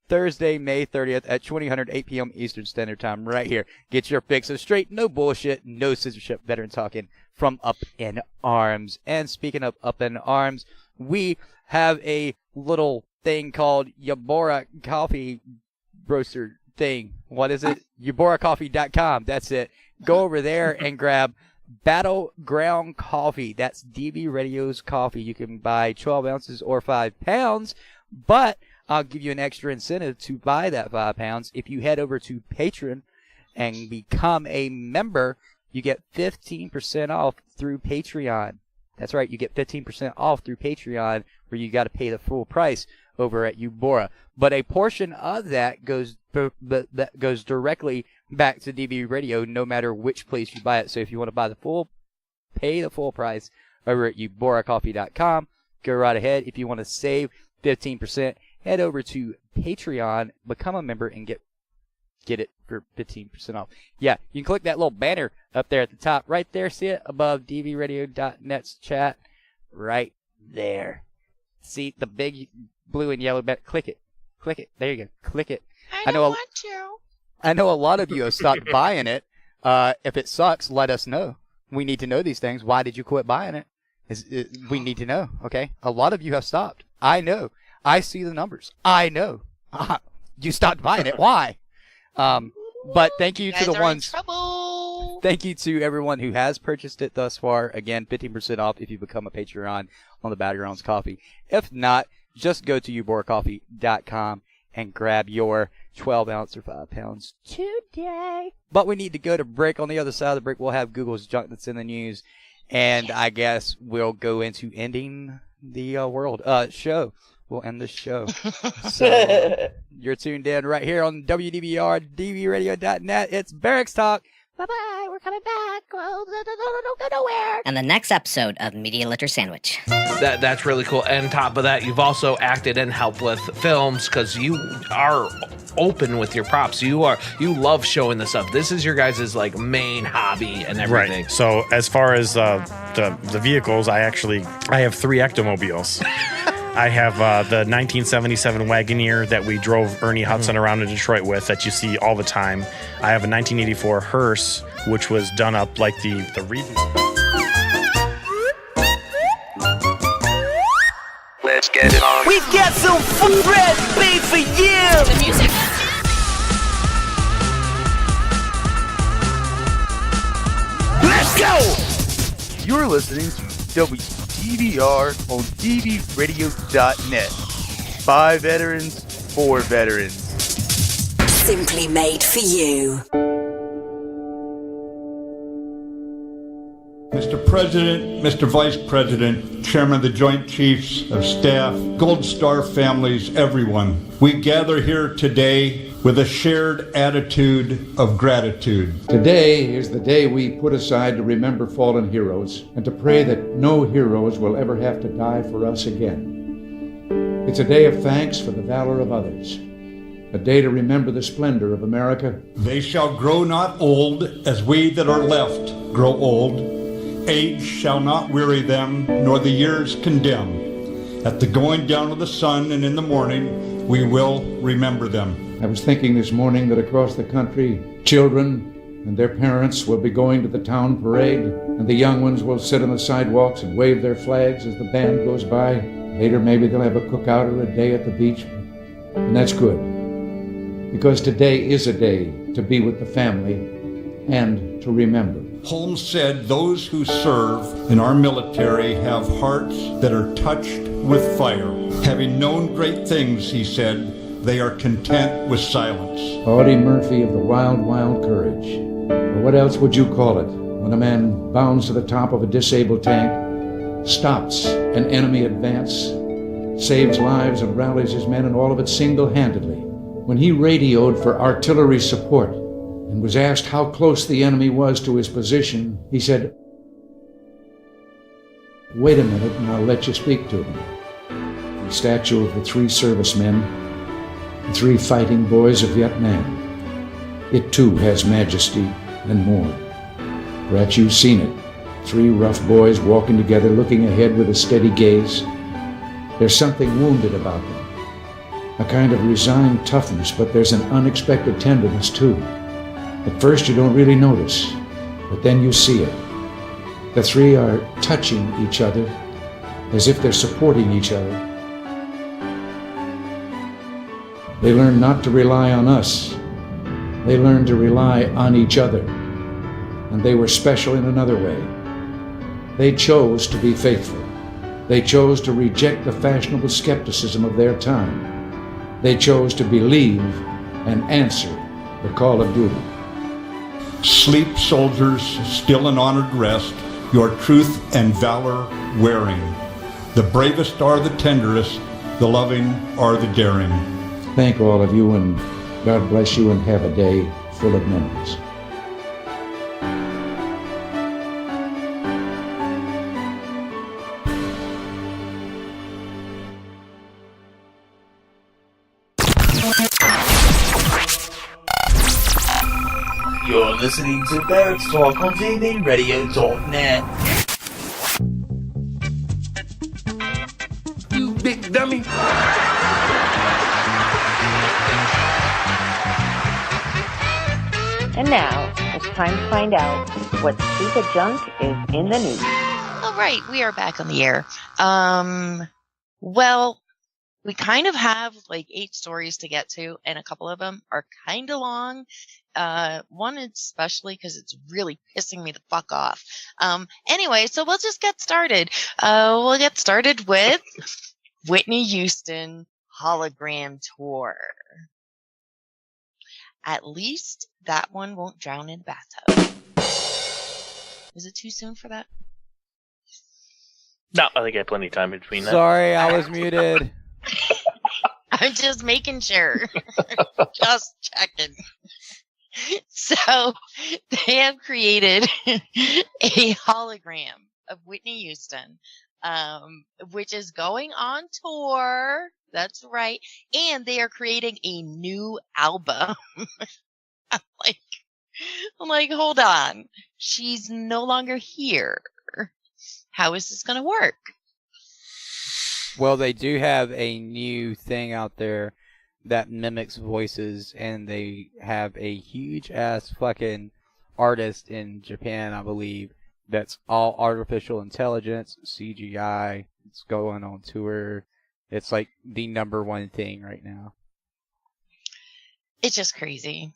C: Thursday, May 30th at 2000, 8 p.m. Eastern Standard Time right here. Get your fix of straight, no bullshit, no censorship, veteran talking from Up in Arms. And speaking of Up in Arms, we have a little thing called Ubora coffee roaster thing. What is it? UboraCoffee.com. That's it. Go over there and grab Battleground coffee. That's DB Radio's coffee. You can buy 12 ounces or 5 pounds, but I'll give you an extra incentive to buy that 5 pounds. If you head over to Patreon and become a member, you get 15% off through Patreon. That's right, you get 15% off through Patreon, where you got to pay the full price over at Ubora. But a portion of that goes directly back to DB Radio, no matter which place you buy it. So if you want to pay the full price over at UboraCoffee.com, go right ahead. If you want to save 15%, head over to Patreon, become a member, and get it for 15% off. Yeah, you can click that little banner up there at the top, right there. See it above dvradio.net's chat, right there. See the big blue and yellow banner? Click it. There you go. Click it.
A: I don't want to.
C: I know a lot of you have stopped buying it. If it sucks, let us know. We need to know these things. Why did you quit buying it? We need to know, okay? A lot of you have stopped. I know. I see the numbers. I know. You stopped buying it. Why? But thank you to the ones. Thank you to everyone who has purchased it thus far. Again, 15% off if you become a Patreon on the Battlegrounds coffee. If not, just go to UboraCoffee.com and grab your 12 ounce or 5 pounds today. But we need to go to break. On the other side of the break, we'll have Google's junk that's in the news. And I guess we'll go into ending the show. We'll end the show. So you're tuned in right here on WDVR, dvradio.net. It's Barracks Talk.
N: Bye-bye. We're coming back. Don't go nowhere. And the next episode of Media Litter Sandwich.
P: That's really cool. And on top of that, you've also acted and helped with films because you are open with your props. You love showing this up. This is your guys' like main hobby and everything.
Q: Right. So as far as the vehicles, I have 3 ectomobiles. I have the 1977 Wagoneer that we drove Ernie Hudson around in Detroit with that you see all the time. I have a 1984 hearse, which was done up like the Reed.
I: Let's get it on.
F: We've got some red beat for you. The music.
K: Let's go! You're listening to WTVR on dvradio.net. By veterans, for veterans.
F: Simply made for you.
R: Mr. President, Mr. Vice President, Chairman of the Joint Chiefs of Staff, Gold Star families, everyone, we gather here today with a shared attitude of gratitude.
S: Today is the day we put aside to remember fallen heroes and to pray that no heroes will ever have to die for us again. It's a day of thanks for the valor of others, a day to remember the splendor of America.
R: They shall grow not old as we that are left grow old. Age shall not weary them, nor the years condemn. At the going down of the sun and in the morning, we will remember them.
S: I was thinking this morning that across the country, children and their parents will be going to the town parade, and the young ones will sit on the sidewalks and wave their flags as the band goes by. Later, maybe they'll have a cookout or a day at the beach, and that's good. because today is a day to be with the family and to remember.
R: Holmes said those who serve in our military have hearts that are touched with fire. Having known great things, he said, they are content with silence.
S: Audie Murphy of the Wild, Wild Courage. Or what else would you call it when a man bounds to the top of a disabled tank, stops an enemy advance, saves lives and rallies his men, and all of it single-handedly? When he radioed for artillery support and was asked how close the enemy was to his position, he said, "Wait a minute and I'll let you speak to him." The statue of the 3 servicemen, the 3 fighting boys of Vietnam. It too has majesty and more. Perhaps you've seen it. 3 rough boys walking together, looking ahead with a steady gaze. There's something wounded about them, a kind of resigned toughness, but there's an unexpected tenderness too. At first you don't really notice, but then you see it. The 3 are touching each other as if they're supporting each other. They learn not to rely on us. They learn to rely on each other. And they were special in another way. They chose to be faithful. They chose to reject the fashionable skepticism of their time. They chose to believe and answer the call of duty.
R: Sleep, soldiers, still in honored rest, your truth and valor wearing. The bravest are the tenderest, the loving are the daring.
S: Thank all of you, and God bless you, and have a day full of memories.
L: You're listening to Barracks Talk on DVRadio.net.
F: You big dummy.
T: And now, it's time to find out what stupid junk is in the news.
A: All right, we are back on the air. Well, we kind of have like 8 stories to get to, and a couple of them are kind of long. One especially because it's really pissing me the fuck off. Anyway, so we'll just get started. We'll get started with Whitney Houston hologram tour. At least that one won't drown in the bathtub. Is it too soon for that?
B: No, I think I had plenty of time between that.
C: Sorry, I was muted.
A: I'm just making sure. Just checking. So they have created a hologram of Whitney Houston, which is going on tour. That's right. And they are creating a new album. I'm like, hold on. She's no longer here. How is this going to work?
C: Well, they do have a new thing out there that mimics voices, and they have a huge-ass fucking artist in Japan, I believe, that's all artificial intelligence, CGI. It's going on tour. It's like the #1 thing right now.
A: It's just crazy.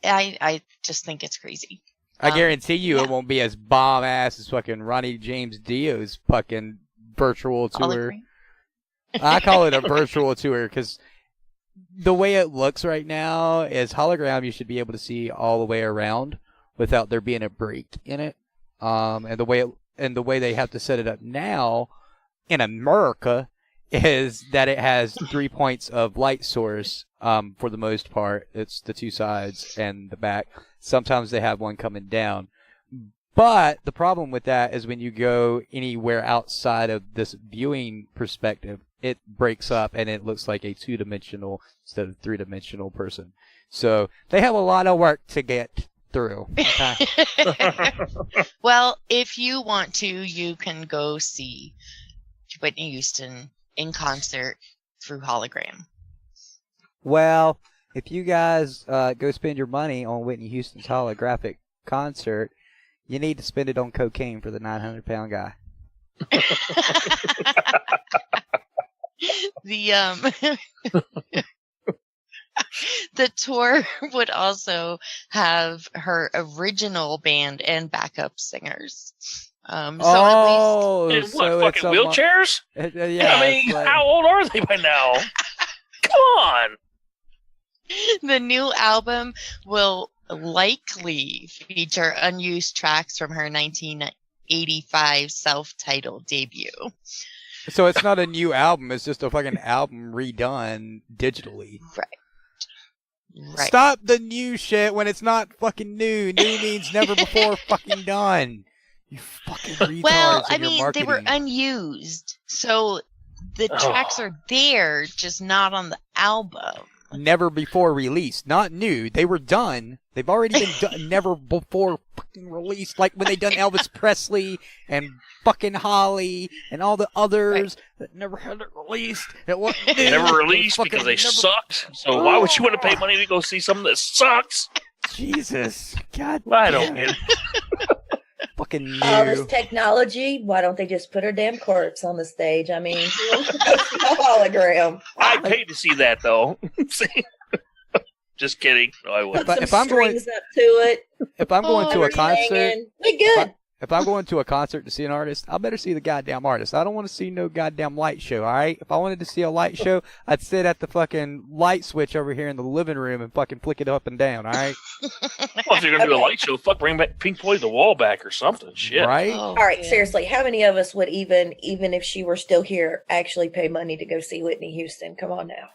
A: I just think it's crazy.
C: I guarantee you it won't be as bomb-ass as fucking Ronnie James Dio's fucking virtual tour. I call it a virtual tour because the way it looks right now is hologram. You should be able to see all the way around without there being a break in it. And the way they have to set it up now in America is that it has 3 points of light source. For the most part, it's the 2 sides and the back. Sometimes they have one coming down. But the problem with that is when you go anywhere outside of this viewing perspective, it breaks up and it looks like a 2-dimensional instead of 3-dimensional person. So they have a lot of work to get through. Okay?
A: Well, if you want to, you can go see Whitney Houston in concert through hologram.
C: Well, if you guys go spend your money on Whitney Houston's holographic concert, you need to spend it on cocaine for the 900-pound guy.
A: The tour would also have her original band and backup singers.
B: So at least, what, fucking wheelchairs?
C: Yeah,
B: I mean, how old are they by now? Come on.
A: The new album will likely feature unused tracks from her 1985 self-titled debut.
C: So it's not a new album, it's just a fucking album redone digitally.
A: Right.
C: Stop the new shit when it's not fucking new. New means never before fucking done. You fucking retards.
A: Well, I
C: in your
A: mean,
C: marketing.
A: they were unused, so the tracks are there, just not on the album.
C: Never before released. Not new. They were done. They've already been done. Never before fucking released. Like when they done Elvis Presley and fucking Holly and all the others that never had it released. It wasn't new.
B: Never released because they sucked. So why would you want to pay money to go see something that sucks?
C: Jesus. God.
B: I don't get it.
C: Fucking new.
M: All this technology, why don't they just put her damn corpse on the stage? I mean, who wants to go see a hologram?
B: I'd pay to see that, though. Just kidding. No, I wouldn't.
M: Put some strings up to it.
C: If I'm going to a concert,
M: Singing. We good.
C: if I'm going to a concert to see an artist, I better see the goddamn artist. I don't want to see no goddamn light show, all right? If I wanted to see a light show, I'd sit at the fucking light switch over here in the living room and fucking flick it up and down, all right?
B: Well, if you're going to do a light show, bring back Pink Floyd The Wall back or something. Shit.
C: Right?
M: All right, seriously, how many of us would even if she were still here, actually pay money to go see Whitney Houston? Come on now.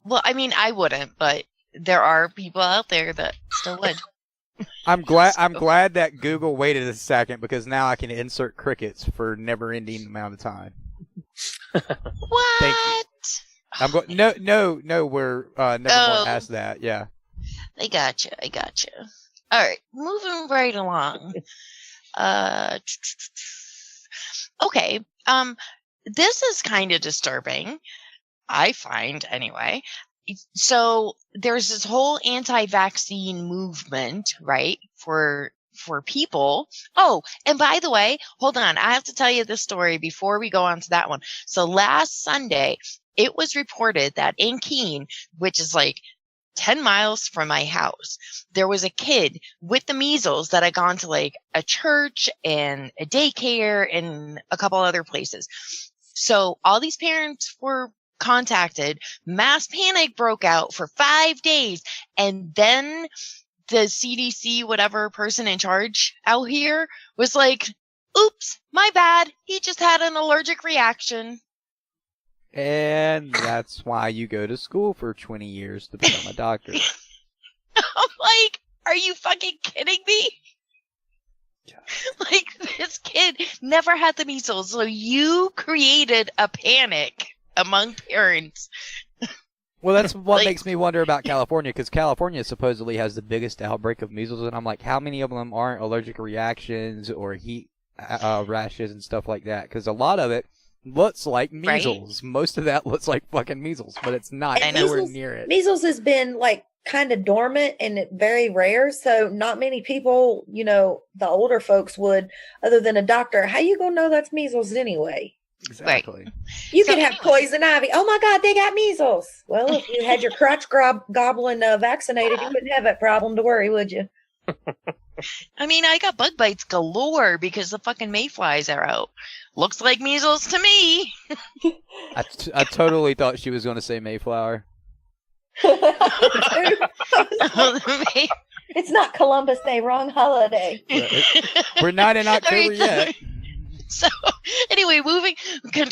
A: Well, I mean, I wouldn't, but there are people out there that still would.
C: I'm glad that Google waited a second because now I can insert crickets for never-ending amount of time.
A: What?
C: Thank you. I'm going. No. We're Nevermore asked that. Yeah.
A: I gotcha. All right, moving right along. Okay. This is kind of disturbing. I find anyway. So there's this whole anti-vaccine movement, right? For people. Oh, and by the way, hold on. I have to tell you this story before we go on to that one. So last Sunday, it was reported that in Keene, which is like 10 miles from my house, there was a kid with the measles that had gone to like a church and a daycare and a couple other places. So all these parents were contacted, mass panic broke out for 5 days, and then the CDC, whatever person in charge out here, was like, oops, my bad, he just had an allergic reaction.
C: And that's why you go to school for 20 years to become a doctor.
A: I'm like, are you fucking kidding me? Like, this kid never had the measles, so you created a panic among parents.
C: Well, that's what makes me wonder about California, because California supposedly has the biggest outbreak of measles, and I'm like, how many of them aren't allergic reactions or heat rashes and stuff like that? Because a lot of it looks like measles. Right? Most of that looks like fucking measles, but it's not anywhere near it.
M: Measles has been like kind of dormant and very rare, so not many people, the older folks would, other than a doctor. How you gonna know that's measles anyway?
C: Exactly.
M: Right. You could have poison ivy. Oh my God, they got measles. Well, if you had your crotch goblin vaccinated, you wouldn't have that problem to worry, would you?
A: I mean, I got bug bites galore because the fucking mayflies are out. Looks like measles to me.
C: I totally thought she was going to say Mayflower.
M: It's not Columbus Day, wrong holiday.
C: We're not in October yet.
A: So, anyway,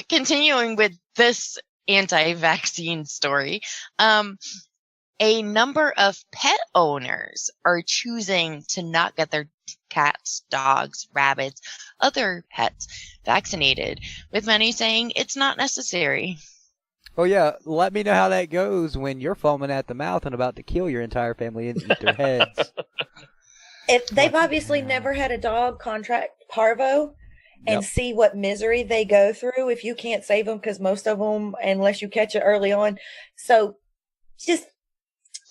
A: continuing with this anti-vaccine story, a number of pet owners are choosing to not get their cats, dogs, rabbits, other pets vaccinated, with many saying it's not necessary.
C: Oh yeah, let me know how that goes when you're foaming at the mouth and about to kill your entire family and eat their heads.
M: If they've obviously never had a dog contract parvo, and see what misery they go through if you can't save them, because most of them, unless you catch it early on. So just,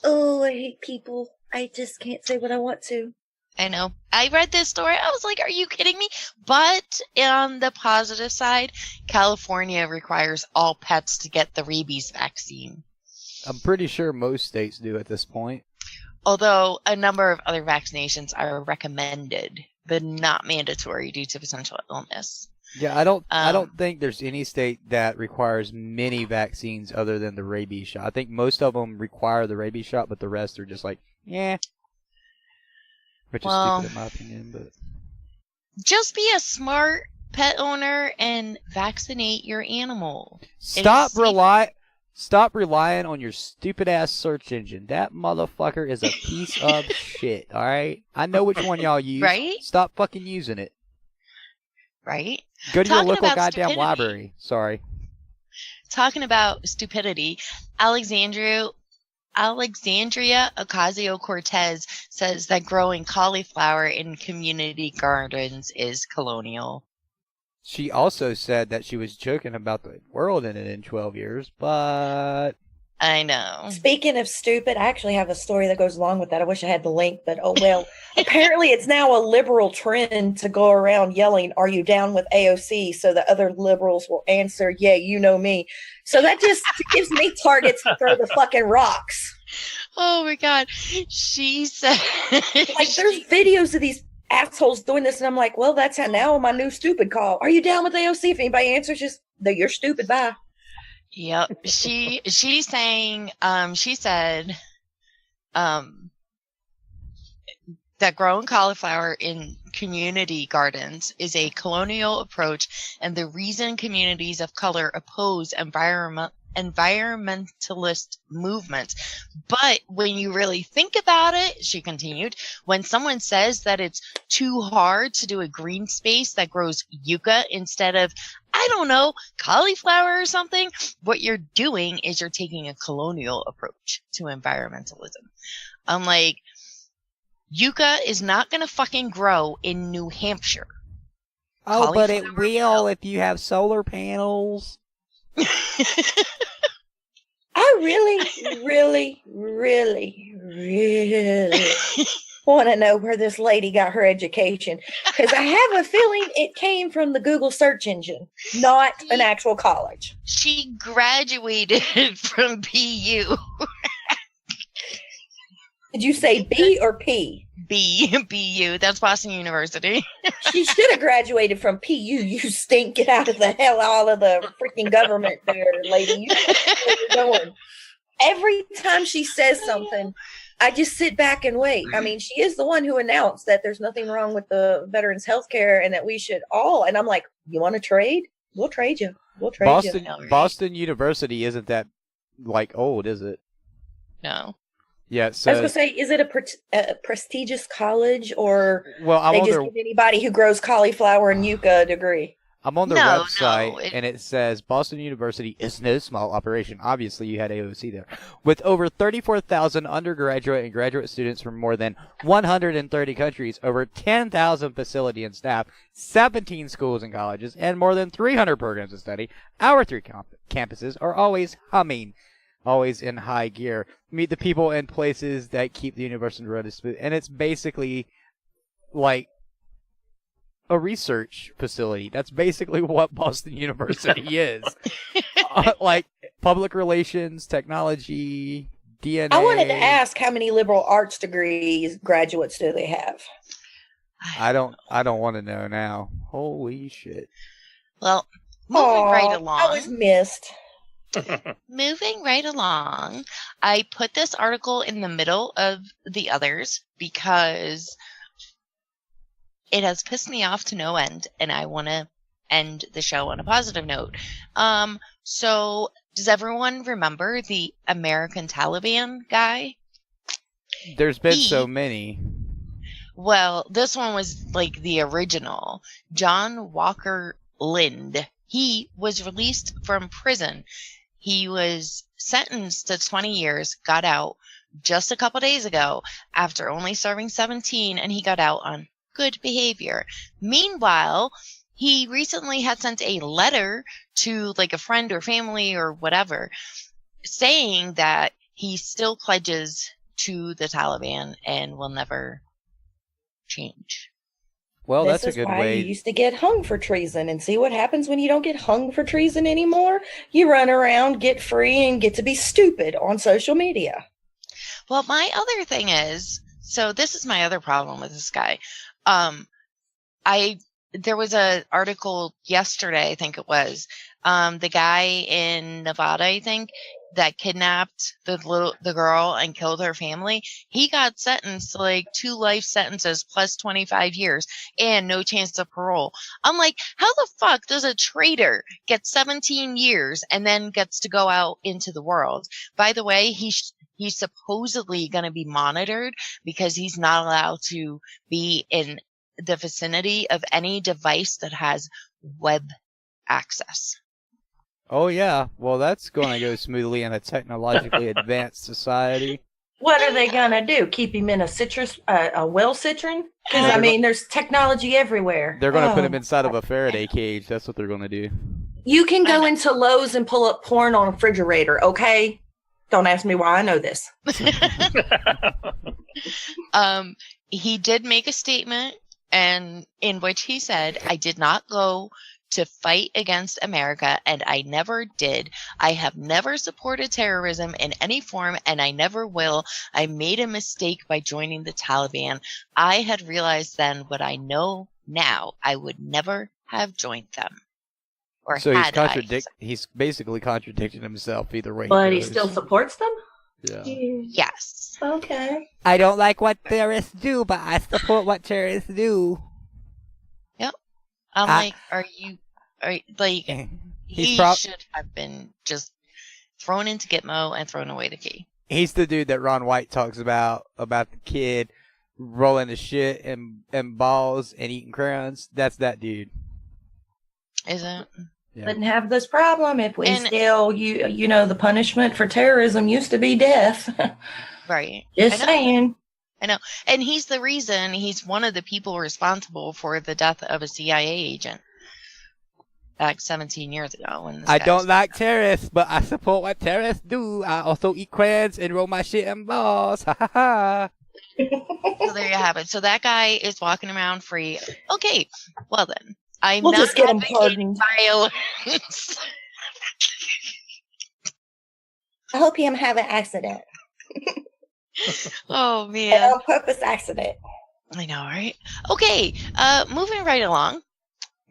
M: I hate people. I just can't say what I want to.
A: I know. I read this story. I was like, are you kidding me? But on the positive side, California requires all pets to get the rabies vaccine.
C: I'm pretty sure most states do at this point.
A: Although a number of other vaccinations are recommended, but not mandatory due to potential illness.
C: Yeah, I don't think there's any state that requires many vaccines other than the rabies shot. I think most of them require the rabies shot, but the rest are just like, yeah. Which is stupid in my opinion, but
A: just be a smart pet owner and vaccinate your animal.
C: Stop relying on your stupid ass search engine. That motherfucker is a piece of shit, alright? I know which one y'all use.
A: Right?
C: Stop fucking using it.
A: Right?
C: Go to your local
A: about
C: goddamn
A: stupidity.
C: library. Sorry.
A: Talking about stupidity, Alexandria Ocasio-Cortez says that growing cauliflower in community gardens is colonial.
C: She also said that she was joking about the world in 12 years, but
A: I know.
M: Speaking of stupid, I actually have a story that goes along with that. I wish I had the link, but oh well. Apparently it's now a liberal trend to go around yelling, "Are you down with AOC?" so that other liberals will answer, "Yeah, you know me." So that just gives me targets to throw the fucking rocks.
A: Oh my God. She said
M: like there's videos of these assholes doing this and I'm like, well, that's how now my new stupid call. Are you down with AOC? If anybody answers, just you're stupid, bye.
A: Yep. She's saying, she said, that growing cauliflower in community gardens is a colonial approach, and the reason communities of color oppose environmentalist movements. But when you really think about it, she continued, when someone says that it's too hard to do a green space that grows yucca instead of, I don't know, cauliflower or something, what you're doing is you're taking a colonial approach to environmentalism. I'm like, yucca is not going to fucking grow in New Hampshire.
C: Oh, but it will if you have solar panels.
M: I really want to know where this lady got her education, because I have a feeling it came from the Google search engine, not an actual college.
A: She graduated from BU.
M: Did you say B or P?
A: BU. That's Boston University.
M: She should have graduated from PU. You stink. Get out of the hell out of the freaking government there, lady. You know what you're doing. Every time she says something, I just sit back and wait. I mean, she is the one who announced that there's nothing wrong with the veterans health care and that we should all. And I'm like, you want to trade? We'll trade you. We'll trade you.
C: Boston University isn't that old, is it?
A: No.
C: Yeah, so
M: I was going to say, is it a prestigious college, or
C: well,
M: they just give anybody who grows cauliflower and yucca a degree?
C: I'm on their website, and it says Boston University is no small operation. Obviously, you had AOC there. With over 34,000 undergraduate and graduate students from more than 130 countries, over 10,000 facility and staff, 17 schools and colleges, and more than 300 programs of study, our three campuses are always humming. Always in high gear. Meet the people and places that keep the university running smooth. And it's basically like a research facility. That's basically what Boston University is. Like public relations, technology, DNA.
M: I wanted to ask, how many liberal arts degrees graduates do they have?
C: I don't want to know now. Holy shit.
A: Well, moving right along.
M: I was missed.
A: Moving right along, I put this article in the middle of the others because it has pissed me off to no end, and I want to end the show on a positive note. So does everyone remember the American Taliban guy?
C: There's been so many.
A: Well, this one was like the original. John Walker Lind. He was released from prison. He was sentenced to 20 years, got out just a couple days ago after only serving 17, and he got out on good behavior. Meanwhile, he recently had sent a letter to like a friend or family or whatever saying that he still pledges to the Taliban and will never change.
C: Well,
M: This
C: that's a
M: is
C: good
M: why
C: way.
M: you used to get hung for treason, and see what happens when you don't get hung for treason anymore. You run around, get free, and get to be stupid on social media.
A: Well, my other thing is, so this is my other problem with this guy. There was a article yesterday, I think it was, the guy in Nevada, I think, that kidnapped the girl and killed her family. He got sentenced to like 2 life sentences plus 25 years and no chance of parole. I'm like, how the fuck does a traitor get 17 years and then gets to go out into the world? By the way, he's supposedly going to be monitored because he's not allowed to be in the vicinity of any device that has web access.
C: Oh, yeah. Well, that's going to go smoothly in a technologically advanced society.
M: What are they gonna do? Keep him in a well citron? Because I mean, there's technology everywhere.
C: They're going to put him inside of a Faraday cage. That's what they're going to do.
M: You can go into Lowe's and pull up porn on a refrigerator, okay? Don't ask me why I know this.
A: He did make a statement, and in which he said, "I did not go to fight against America, and I never did. I have never supported terrorism in any form, and I never will. I made a mistake by joining the Taliban. I had realized then what I know now. I would never have joined them." Or
C: So
A: had
C: he's basically contradicting himself either way.
M: But he
C: goes.
M: still supports them?
C: Yeah.
A: Yes.
M: Okay.
C: I don't like what terrorists do, but I support what terrorists do.
A: Yep. I'm like, are you like, he should have been just thrown into Gitmo and thrown away the key.
C: He's the dude that Ron White talks about the kid rolling the shit and balls and eating crayons. That's that dude.
A: Is it?
C: Yeah.
M: Wouldn't have this problem if we still, you know, the punishment for terrorism used to be death.
A: Right.
M: Just saying.
A: I know. And he's the reason, he's one of the people responsible for the death of a CIA agent back 17 years ago. When
C: I don't like terrorists, but I support what terrorists do. I also eat crayons and roll my shit in balls. Ha ha ha.
A: So there you have it. So that guy is walking around free. Okay. Well then. I'm
M: We'll
A: not
M: just get him
A: advocating
M: pardoned.
A: violence.
M: I hope you have an accident.
A: Oh
M: An
A: man.
M: on purpose accident.
A: I know, right? Okay, moving right along.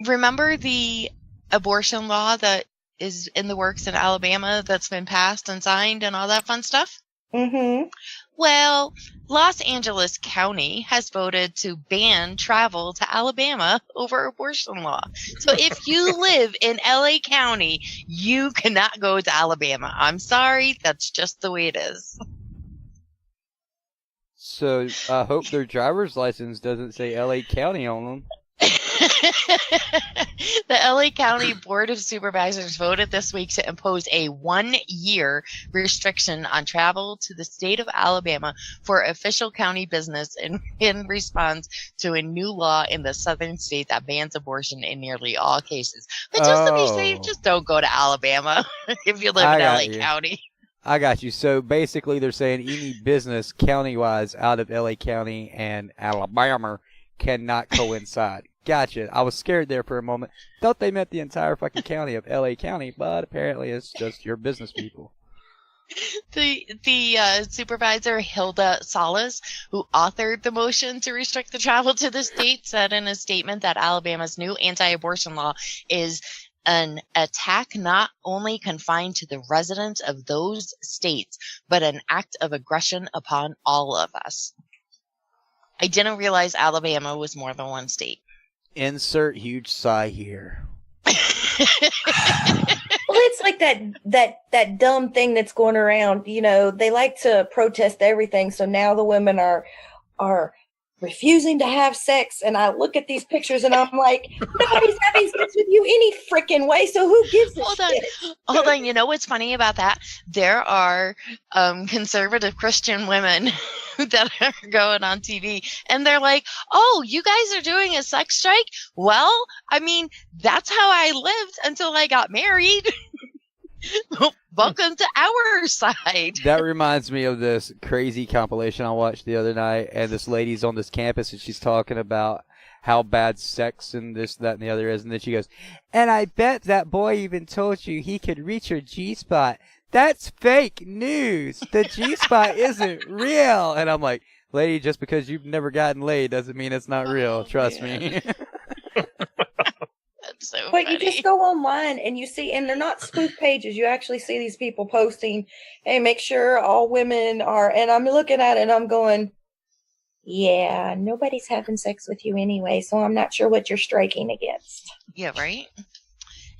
A: Remember the abortion law that is in the works in Alabama that's been passed and signed and all that fun stuff?
M: Mm-hmm.
A: Well, Los Angeles County has voted to ban travel to Alabama over abortion law. So if you live in LA County, you cannot go to Alabama. I'm sorry, that's just the way it is.
C: So I hope their driver's license doesn't say LA County on them.
A: The LA County Board of Supervisors voted this week to impose a 1-year restriction on travel to the state of Alabama for official county business in response to a new law in the southern state that bans abortion in nearly all cases. But just to be safe, just don't go to Alabama if you live in LA County.
C: I got you. So basically they're saying any business county-wise out of LA County and Alabama cannot coincide. Gotcha. I was scared there for a moment. Thought they meant the entire fucking county of LA County, but apparently it's just your business people.
A: The supervisor, Hilda Salas, who authored the motion to restrict the travel to the state, said in a statement that Alabama's new anti-abortion law is an attack not only confined to the residents of those states, but an act of aggression upon all of us. I didn't realize Alabama was more than one state.
C: Insert huge sigh here.
M: Well, it's like that dumb thing that's going around. You know, they like to protest everything. So now the women are refusing to have sex. And I look at these pictures and I'm like, nobody's having sex with you any freaking way. So who gives a shit?
A: Hold on. You know what's funny about that? There are conservative Christian women that are going on TV and they're like, oh, you guys are doing a sex strike? Well, I mean, that's how I lived until I got married. Welcome to our side.
C: That reminds me of this crazy compilation I watched the other night, and this lady's on this campus, and she's talking about how bad sex and this, that, and the other is, and then she goes, and I bet that boy even told you he could reach your G-spot. That's fake news. The G-spot isn't real. And I'm like, lady, just because you've never gotten laid doesn't mean it's not real. Trust me.
A: So
M: but
A: funny.
M: you just go online and you see, and they're not spoof pages. You actually see these people posting, hey, make sure all women are, and I'm looking at it and I'm going, yeah, nobody's having sex with you anyway, so I'm not sure what you're striking against.
A: Yeah, right?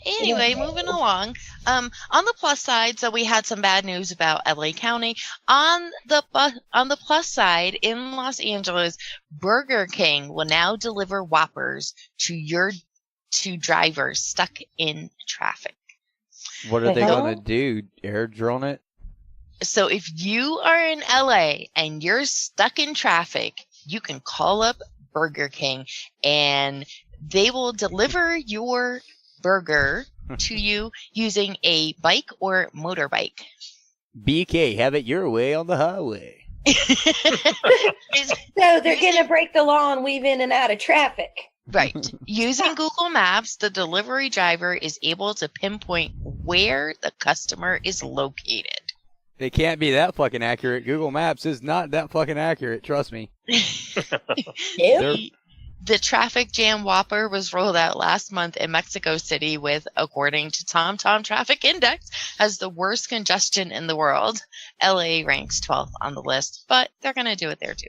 A: Anyway, moving along. On the plus side, so we had some bad news about LA County. On the plus side, in Los Angeles, Burger King will now deliver Whoppers to drivers stuck in traffic.
C: What are they going to do? Air drone it?
A: So if you are in LA and you're stuck in traffic, you can call up Burger King and they will deliver your burger to you using a bike or motorbike.
C: BK, have it your way on the highway.
M: So they're going to break the law and weave in and out of traffic.
A: Right. Using Google Maps, the delivery driver is able to pinpoint where the customer is located.
C: They can't be that fucking accurate. Google Maps is not that fucking accurate. Trust me.
A: The traffic jam Whopper was rolled out last month in Mexico City with, according to TomTom Traffic Index, has the worst congestion in the world. LA ranks 12th on the list, but they're going to do it there too.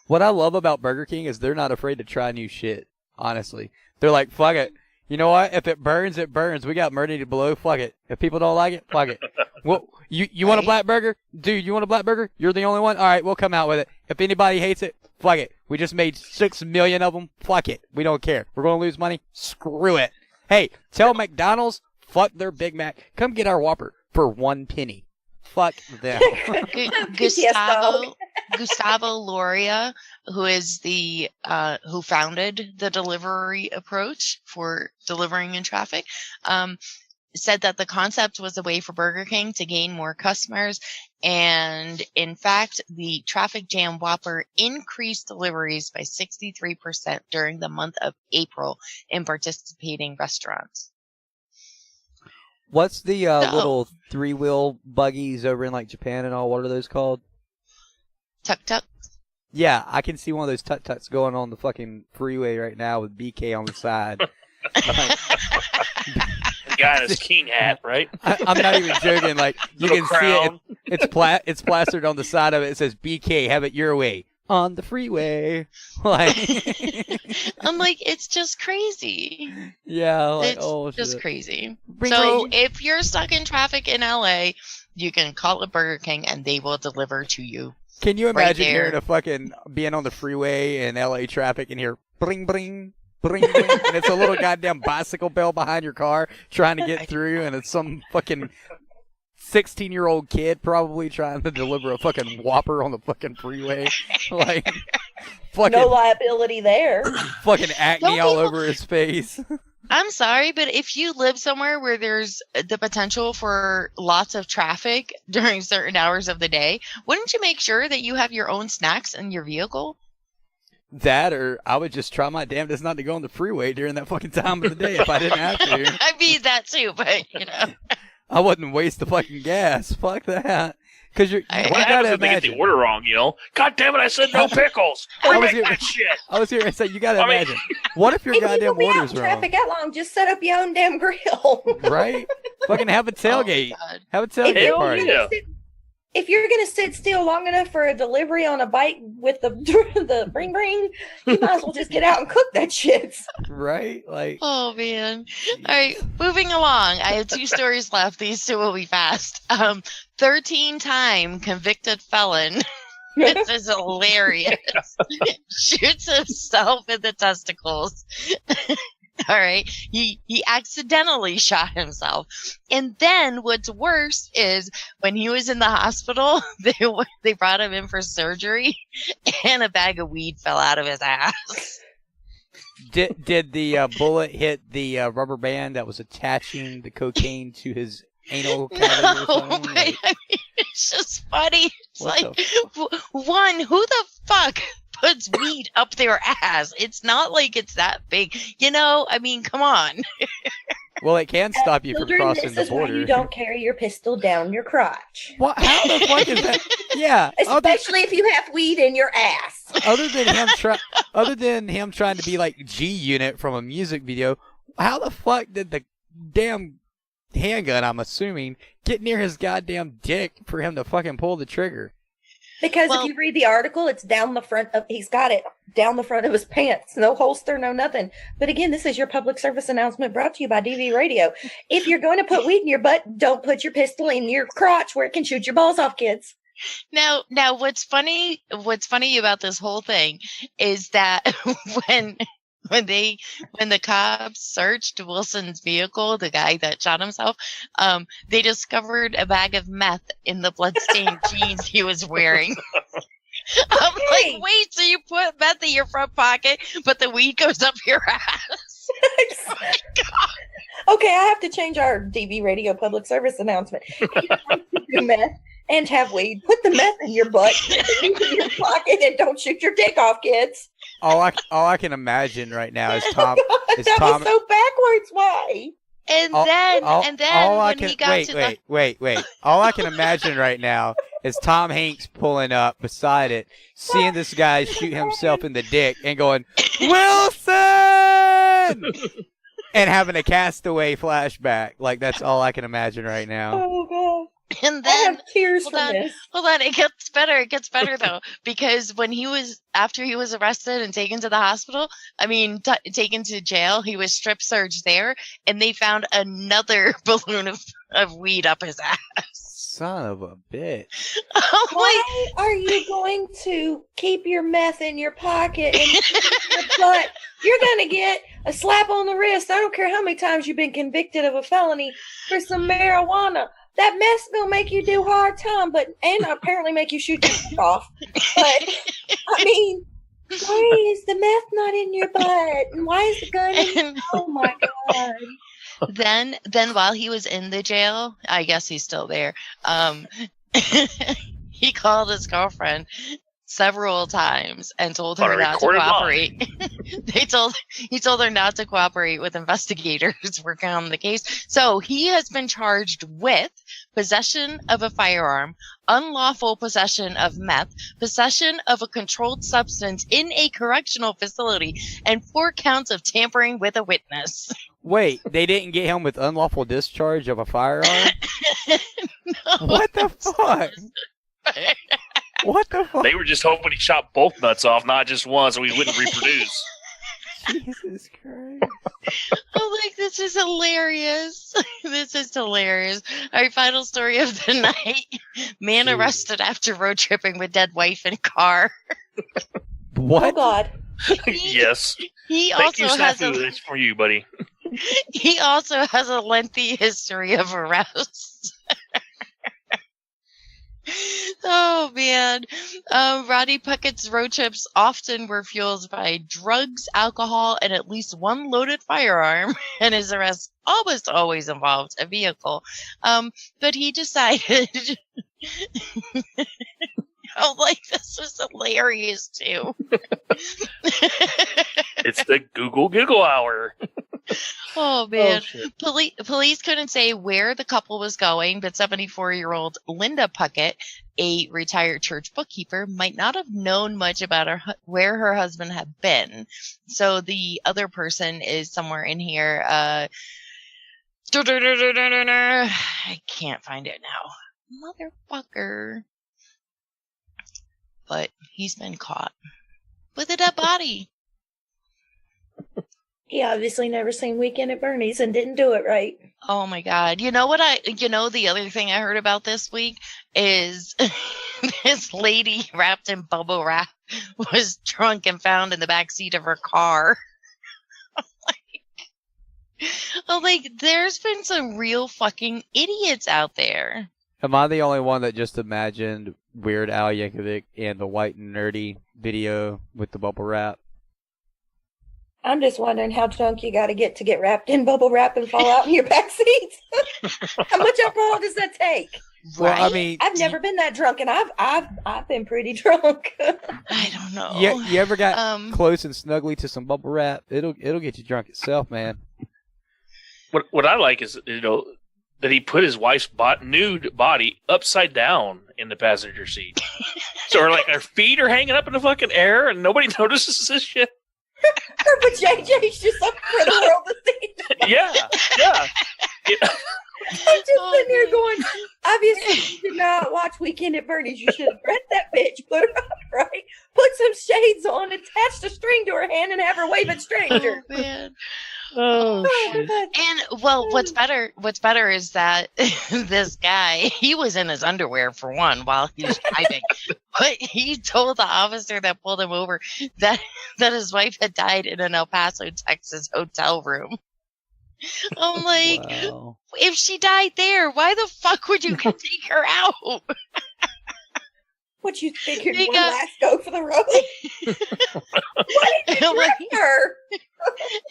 C: What I love about Burger King is they're not afraid to try new shit, honestly. They're like, fuck it. You know what? If it burns, it burns. We got murder to blow. Fuck it. If people don't like it, fuck it. Well, you want a black burger? Dude, you want a black burger? You're the only one? All right, we'll come out with it. If anybody hates it, fuck it. We just made 6 million of them. Fuck it. We don't care. We're going to lose money. Screw it. Hey, tell McDonald's, fuck their Big Mac. Come get our Whopper for 1 penny. Fuck them.
A: Gustavo Loria, who is who founded the delivery approach for delivering in traffic, said that the concept was a way for Burger King to gain more customers. And in fact, the traffic jam Whopper increased deliveries by 63% during the month of April in participating restaurants.
C: What's the little 3-wheel buggies over in like Japan and all? What are those called?
A: Tuk-tuk.
C: Yeah, I can see one of those tuk-tuks going on the fucking freeway right now with BK on the side.
B: The guy in his king hat, right?
C: I'm not even joking. Like you can see it. It's plastered on the side of it. It says BK, have it your way on the freeway. Like
A: I'm like, it's just crazy.
C: Yeah, like,
A: it's just
C: shit.
A: crazy. So if you're stuck in traffic in LA, you can call a Burger King and they will deliver to you.
C: Can you imagine
A: right
C: hearing a fucking being on the freeway in LA traffic and hear bling bling bling bling and it's a little goddamn bicycle bell behind your car trying to get through and it's some fucking 16-year-old kid probably trying to deliver a fucking Whopper on the fucking freeway. Like fucking
M: no liability there.
C: Fucking acne all over his face.
A: I'm sorry, but if you live somewhere where there's the potential for lots of traffic during certain hours of the day, wouldn't you make sure that you have your own snacks in your vehicle?
C: That, or I would just try my damnedest not to go on the freeway during that fucking time of the day if I didn't have to.
A: I mean, that too, but, you know.
C: I wouldn't waste the fucking gas. Fuck that. Because
B: what happens if they get the order wrong, you know? God damn it, I said no pickles. Remake that shit.
C: I was here to say, you gotta imagine. What if your goddamn order's wrong?
M: Traffic that long, just set up your own damn grill.
C: Right? Fucking have a tailgate. Have a tailgate party.
M: If you're gonna sit still long enough for a delivery on a bike with the bring, you might as well just get out and cook that shit.
C: Right? Like.
A: Oh man. All right, moving along. I have 2 stories left. These 2 will be fast. 13-time convicted felon. This is hilarious. Shoots himself in the testicles. All right. He accidentally shot himself. And then what's worse is when he was in the hospital, they brought him in for surgery and a bag of weed fell out of his ass.
C: Did the bullet hit the rubber band that was attaching the cocaine to his anal cavity or
A: No,
C: something?
A: but
C: Like,
A: I mean, it's just funny. It's
C: What
A: like, one, who the fuck puts weed up their ass? It's not like it's that big. You know, I mean, come on.
C: well, it can stop you from
M: Children,
C: crossing
M: this
C: the
M: is why
C: border.
M: you don't carry your pistol down your crotch.
C: What? How the fuck is that? Yeah.
M: Especially if you have weed in your ass.
C: Other than him trying to be like G Unit from a music video, how the fuck did the damn handgun, I'm assuming, get near his goddamn dick for him to fucking pull the trigger?
M: Because if you read the article, it's down the front of, he's got it down the front of his pants. No holster, no nothing. But again, this is your public service announcement brought to you by DV Radio. If you're going to put weed in your butt, don't put your pistol in your crotch where it can shoot your balls off, kids.
A: Now, what's funny about this whole thing is that when the cops searched Wilson's vehicle, the guy that shot himself, they discovered a bag of meth in the bloodstained jeans he was wearing. I'm like, wait, so you put meth in your front pocket, but the weed goes up your ass? Oh my God.
M: Okay, I have to change our DV Radio public service announcement. If you want to do meth and have weed, put the meth in your butt, put the weed in your pocket, and don't shoot your dick off, kids.
C: All I can imagine right now is Tom.
M: Was so backwards. Why?
A: And then when he got to
C: wait. All I can imagine right now is Tom Hanks pulling up beside it, seeing this guy shoot himself in the dick, and going, Wilson, and having a Castaway flashback. Like, that's all I can imagine right now.
M: Oh God.
A: And then
M: I have tears from this.
A: Hold on, it gets better. It gets better though, because after he was arrested and taken to the hospital, taken to jail, he was strip searched there, and they found another balloon of weed up his ass.
C: Son of a bitch!
M: Why are you going to keep your meth in your pocket and your butt? You're gonna get a slap on the wrist. I don't care how many times you've been convicted of a felony for some marijuana. That mess gonna make you do hard time, and apparently make you shoot your dick off. But I mean, why is the meth not in your butt? And why is the gun in your Oh my God.
A: Then while he was in the jail, I guess he's still there. He called his girlfriend several times and told her not to cooperate. He told her not to cooperate with investigators working on the case. So he has been charged with possession of a firearm, unlawful possession of meth, possession of a controlled substance in a correctional facility, and 4 counts of tampering with a witness.
C: Wait, they didn't get him with unlawful discharge of a firearm?
A: No.
C: What the fuck? What the fuck?
B: They were just hoping he shot both nuts off, not just one, so he wouldn't reproduce.
C: Jesus Christ.
A: I'm like, this is hilarious. This is hilarious. Our final story of the night. Man arrested after road tripping with dead wife in car.
C: What?
M: Oh, God.
B: Yes.
A: He
B: Thank
A: also
B: you,
A: has
B: Snafu. That's for you, buddy.
A: He also has a lengthy history of arrests. Oh, man. Roddy Puckett's road trips often were fueled by drugs, alcohol, and at least one loaded firearm, and his arrests almost always involved a vehicle. But he decided... Oh, like, this was hilarious, too.
B: It's the Google Giggle Hour.
A: Oh, man. Police couldn't say where the couple was going, but 74-year-old Linda Puckett, a retired church bookkeeper, might not have known much about where her husband had been. So the other person is somewhere in here. I can't find it now. Motherfucker. But he's been caught with a dead body.
M: He obviously never seen Weekend at Bernie's and didn't do it right.
A: Oh my God. You know the other thing I heard about this week is this lady wrapped in bubble wrap was drunk and found in the back seat of her car. I'm like, there's been some real fucking idiots out there.
C: Am I the only one that just imagined Weird Al Yankovic and the White and Nerdy video with the bubble wrap?
M: I'm just wondering how drunk you got to get wrapped in bubble wrap and fall out in your back seat. How much alcohol does that take?
C: Well, I mean,
M: I've never been that drunk, and I've been pretty drunk.
A: I don't know.
C: you ever got close and snuggly to some bubble wrap? It'll get you drunk itself, man.
B: What I like is, that he put his wife's nude body upside down in the passenger seat. So her feet are hanging up in the fucking air and nobody notices this shit.
M: But JJ's just up for the world to see.
B: Yeah.
M: I'm just sitting here going, obviously you did not watch Weekend at Bernie's. You should have read that bitch, put her up right, put some shades on, attached a string to her hand, and have her wave at strangers.
A: Oh, man.
B: Oh, shit.
A: And what's better is that this guy, he was in his underwear for one while he was driving, but he told the officer that pulled him over that his wife had died in an El Paso, Texas hotel room. I'm like,
C: Wow.
A: if she died there, why the fuck would you take her out?
M: What you figured one last go for the road? Why did you bring her?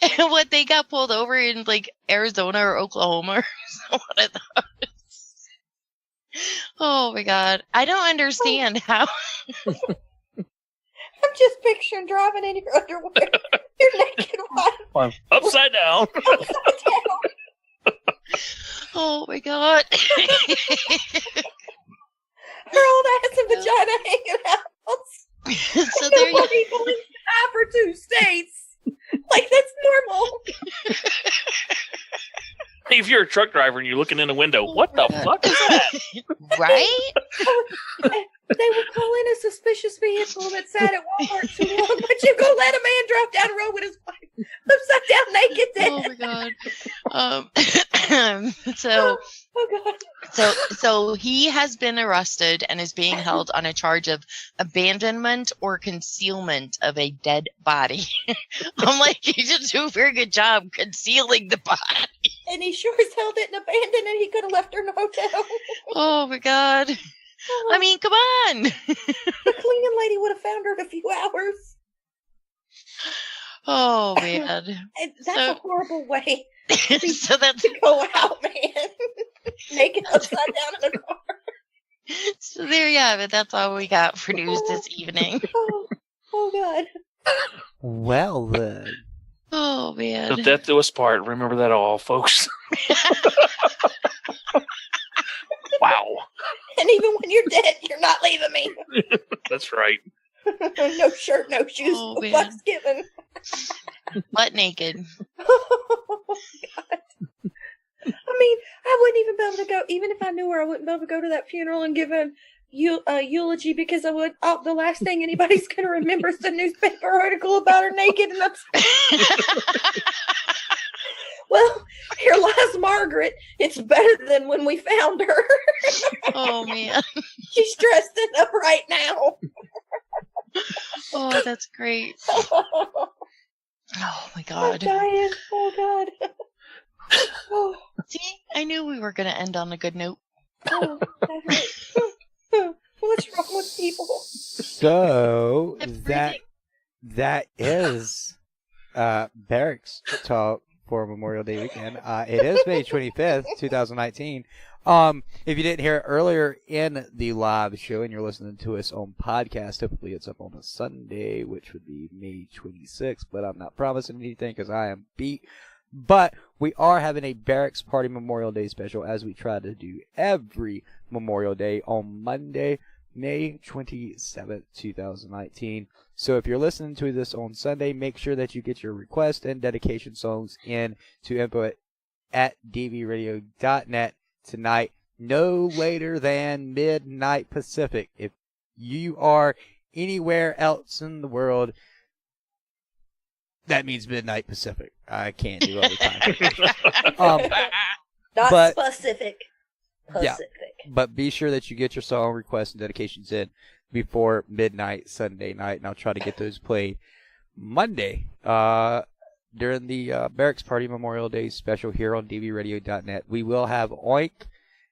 A: And what, they got pulled over in Arizona or Oklahoma or one of those. Oh my god. I don't understand how.
M: I'm just picturing driving in your underwear. You're naked wife.
B: Upside down.
A: Oh my god.
M: Her old ass and vagina hanging out.
A: So there you
M: Nobody believes I for 2 states. That's normal.
B: If you're a truck driver and you're looking in a window, what the fuck is that?
A: Right?
M: They would call in a suspicious vehicle that sat at Walmart too long, but you go let a man drive down the road with his wife upside down naked dead.
A: Oh my god.
M: Oh god.
A: So he has been arrested and is being held on a charge of abandonment or concealment of a dead body. I'm like, he did do a very good job concealing the body.
M: And he sure as hell didn't abandon it. He could have left her in a hotel.
A: Oh my god. I mean, come on.
M: The cleaning lady would have found her in a few hours.
A: Oh man.
M: And that's a horrible way
A: so that's
M: to go out, man. Naked upside down in a car.
A: So there you have it. That's all we got for news this evening.
M: Oh god.
C: Well then.
A: Oh man.
B: Till death do us part. Remember that all, folks. Wow.
M: And even when you're dead, you're not leaving me.
B: That's right.
M: No shirt, no shoes,
A: Oh,
M: no
A: man.
M: fucks given.
A: Butt naked.
M: Oh, God. I mean, I wouldn't even be able to go, even if I knew her, I wouldn't be able to go to that funeral and give a eulogy because the last thing anybody's going to remember is the newspaper article about her naked and well, here lies Margaret. It's better than when we found her.
A: Oh, man.
M: She's dressed up right now.
A: Oh, that's great. Oh, my
M: I'm
A: God.
M: dying. Oh, God. Oh,
A: See, I knew we were going to end on a good note.
M: oh, that hurts. What's wrong with people?
C: So that is Barracks Talk for Memorial Day weekend. It is May 25th, 2019. If you didn't hear it earlier in the live show and you're listening to us on podcast, typically it's up on a Sunday, which would be May 26th, but I'm not promising anything because I am beat. But we are having a Barracks Party Memorial Day special, as we try to do every Memorial Day, on Monday, May 27th, 2019. So if you're listening to this on Sunday, make sure that you get your request and dedication songs in to info@dvradio.net tonight, no later than midnight Pacific. If you are anywhere else in the world, that means midnight Pacific. I can't do other time.
M: Not specific.
C: Yeah,
M: Pacific.
C: but be sure that you get your song requests and dedications in before midnight Sunday night, and I'll try to get those played Monday during the Barracks Party Memorial Day special here on dvradio.net. We will have Oink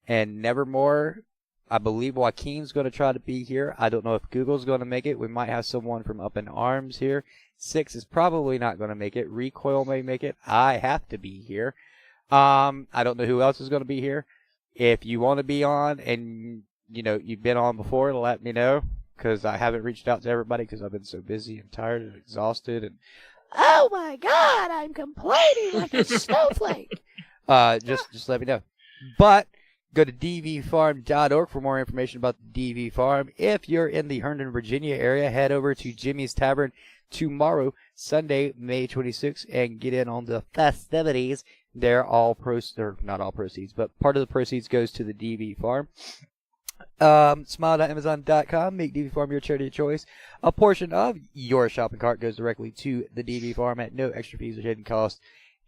C: and Nevermore I believe Joaquin's going to try to be here. I don't know if Google's going to make it. We might have someone from Up in Arms here. Six is probably not going to make it. Recoil may make it. I have to be here. I don't know who else is going to be here. If you want to be on and, you've been on before, let me know, because I haven't reached out to everybody because I've been so busy and tired and exhausted. And
F: Oh my God, I'm complaining like a snowflake.
C: Just let me know. But go to dvfarm.org for more information about the DV Farm. If you're in the Herndon, Virginia area, head over to Jimmy's Tavern tomorrow, Sunday, May 26th, and get in on the festivities. They're all not all proceeds, but part of the proceeds goes to the DV Farm. Smile.amazon.com, make DV Farm your charity of choice. A portion of your shopping cart goes directly to the DV Farm at no extra fees or hidden costs.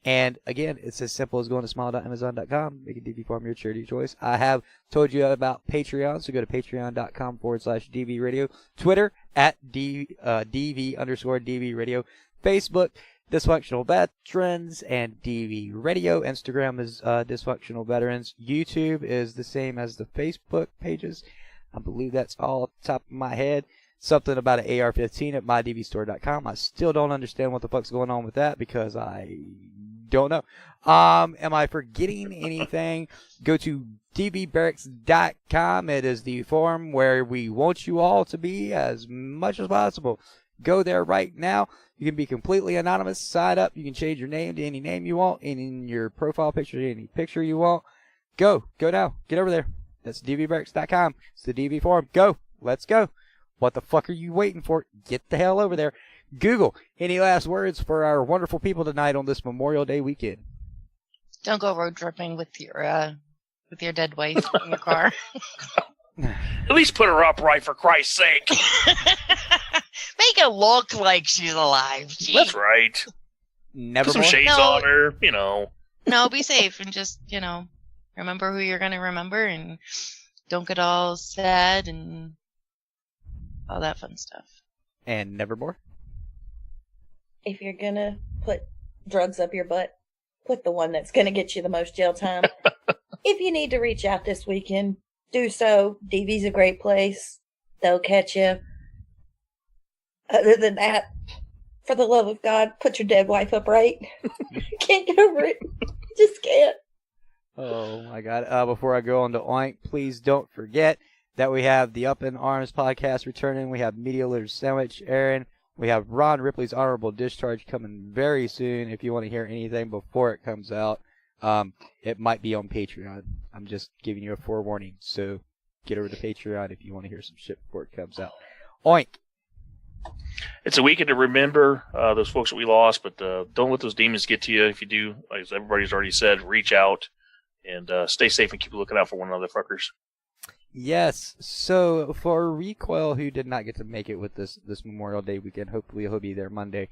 C: And again, it's as simple as going to smile.amazon.com, make DV Farm your charity of choice. I have told you about Patreon, so go to patreon.com/DV Radio. Twitter at DV_DV Radio. Facebook, Dysfunctional Veterans and DV Radio. Instagram is Dysfunctional Veterans. YouTube is the same as the Facebook pages. I believe that's all off the top of my head. Something about an AR-15 at mydvstore.com. I still don't understand what the fuck's going on with that because I don't know. Am I forgetting anything? Go to dvbarracks.com. It is the forum where we want you all to be as much as possible. Go there right now. You can be completely anonymous. Sign up. You can change your name to any name you want. In your profile picture to any picture you want. Go now. Get over there. That's dvbarracks.com. It's the DV forum. Go. Let's go. What the fuck are you waiting for? Get the hell over there. Google. Any last words for our wonderful people tonight on this Memorial Day weekend?
A: Don't go road tripping with your dead wife in your car.
B: At least put her upright, for Christ's sake.
A: Make it look like she's alive. Jeez.
B: That's right.
C: Nevermore.
B: Put some shades on her,
A: No, be safe and just, remember who you're going to remember and don't get all sad and all that fun stuff.
C: And Nevermore?
M: If you're going to put drugs up your butt, put the one that's going to get you the most jail time. If you need to reach out this weekend, do so. DV's a great place. They'll catch you. Other than that, for the love of God, put your dead wife upright. Can't get over it. Just can't.
C: Oh, my God. Before I go on to Oink, please don't forget that we have the Up in Arms podcast returning. We have Media Litter Sandwich airing. We have Ron Ripley's Honorable Discharge coming very soon. If you want to hear anything before it comes out, it might be on Patreon. I'm just giving you a forewarning. So get over to Patreon if you want to hear some shit before it comes out. Oink.
B: It's a weekend to remember those folks that we lost, but don't let those demons get to you. If you do, as everybody's already said, reach out and stay safe and keep looking out for one another, fuckers.
C: Yes. So for Recoil, who did not get to make it with this Memorial Day weekend, hopefully he'll be there Monday.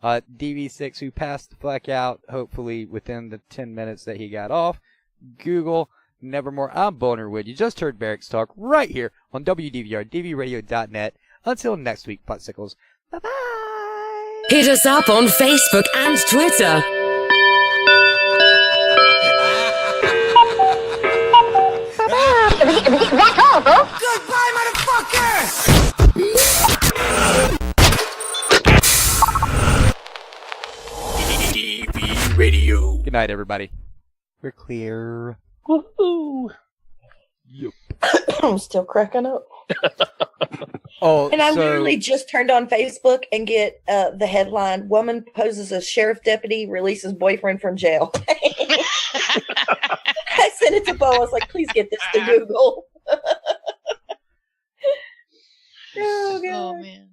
C: DV6, who passed the fuck out, hopefully within the 10 minutes that he got off. Google, Nevermore. I'm Bonerwood. You just heard Barracks Talk right here on WDVR, DVRadio.net. Until next week, Puttsicles. Bye-bye.
U: Hit us up on Facebook and Twitter.
F: That's all, folks. Goodbye, motherfucker!
K: DV Radio.
C: Good night, everybody. We're clear.
B: Woohoo!
C: Yep.
M: I'm still cracking up.
C: Oh,
M: and I literally just turned on Facebook and get the headline: "Woman poses as sheriff deputy, releases boyfriend from jail." I sent it to Bo. I was like, "Please get this to Google." Oh, God.
A: Oh man.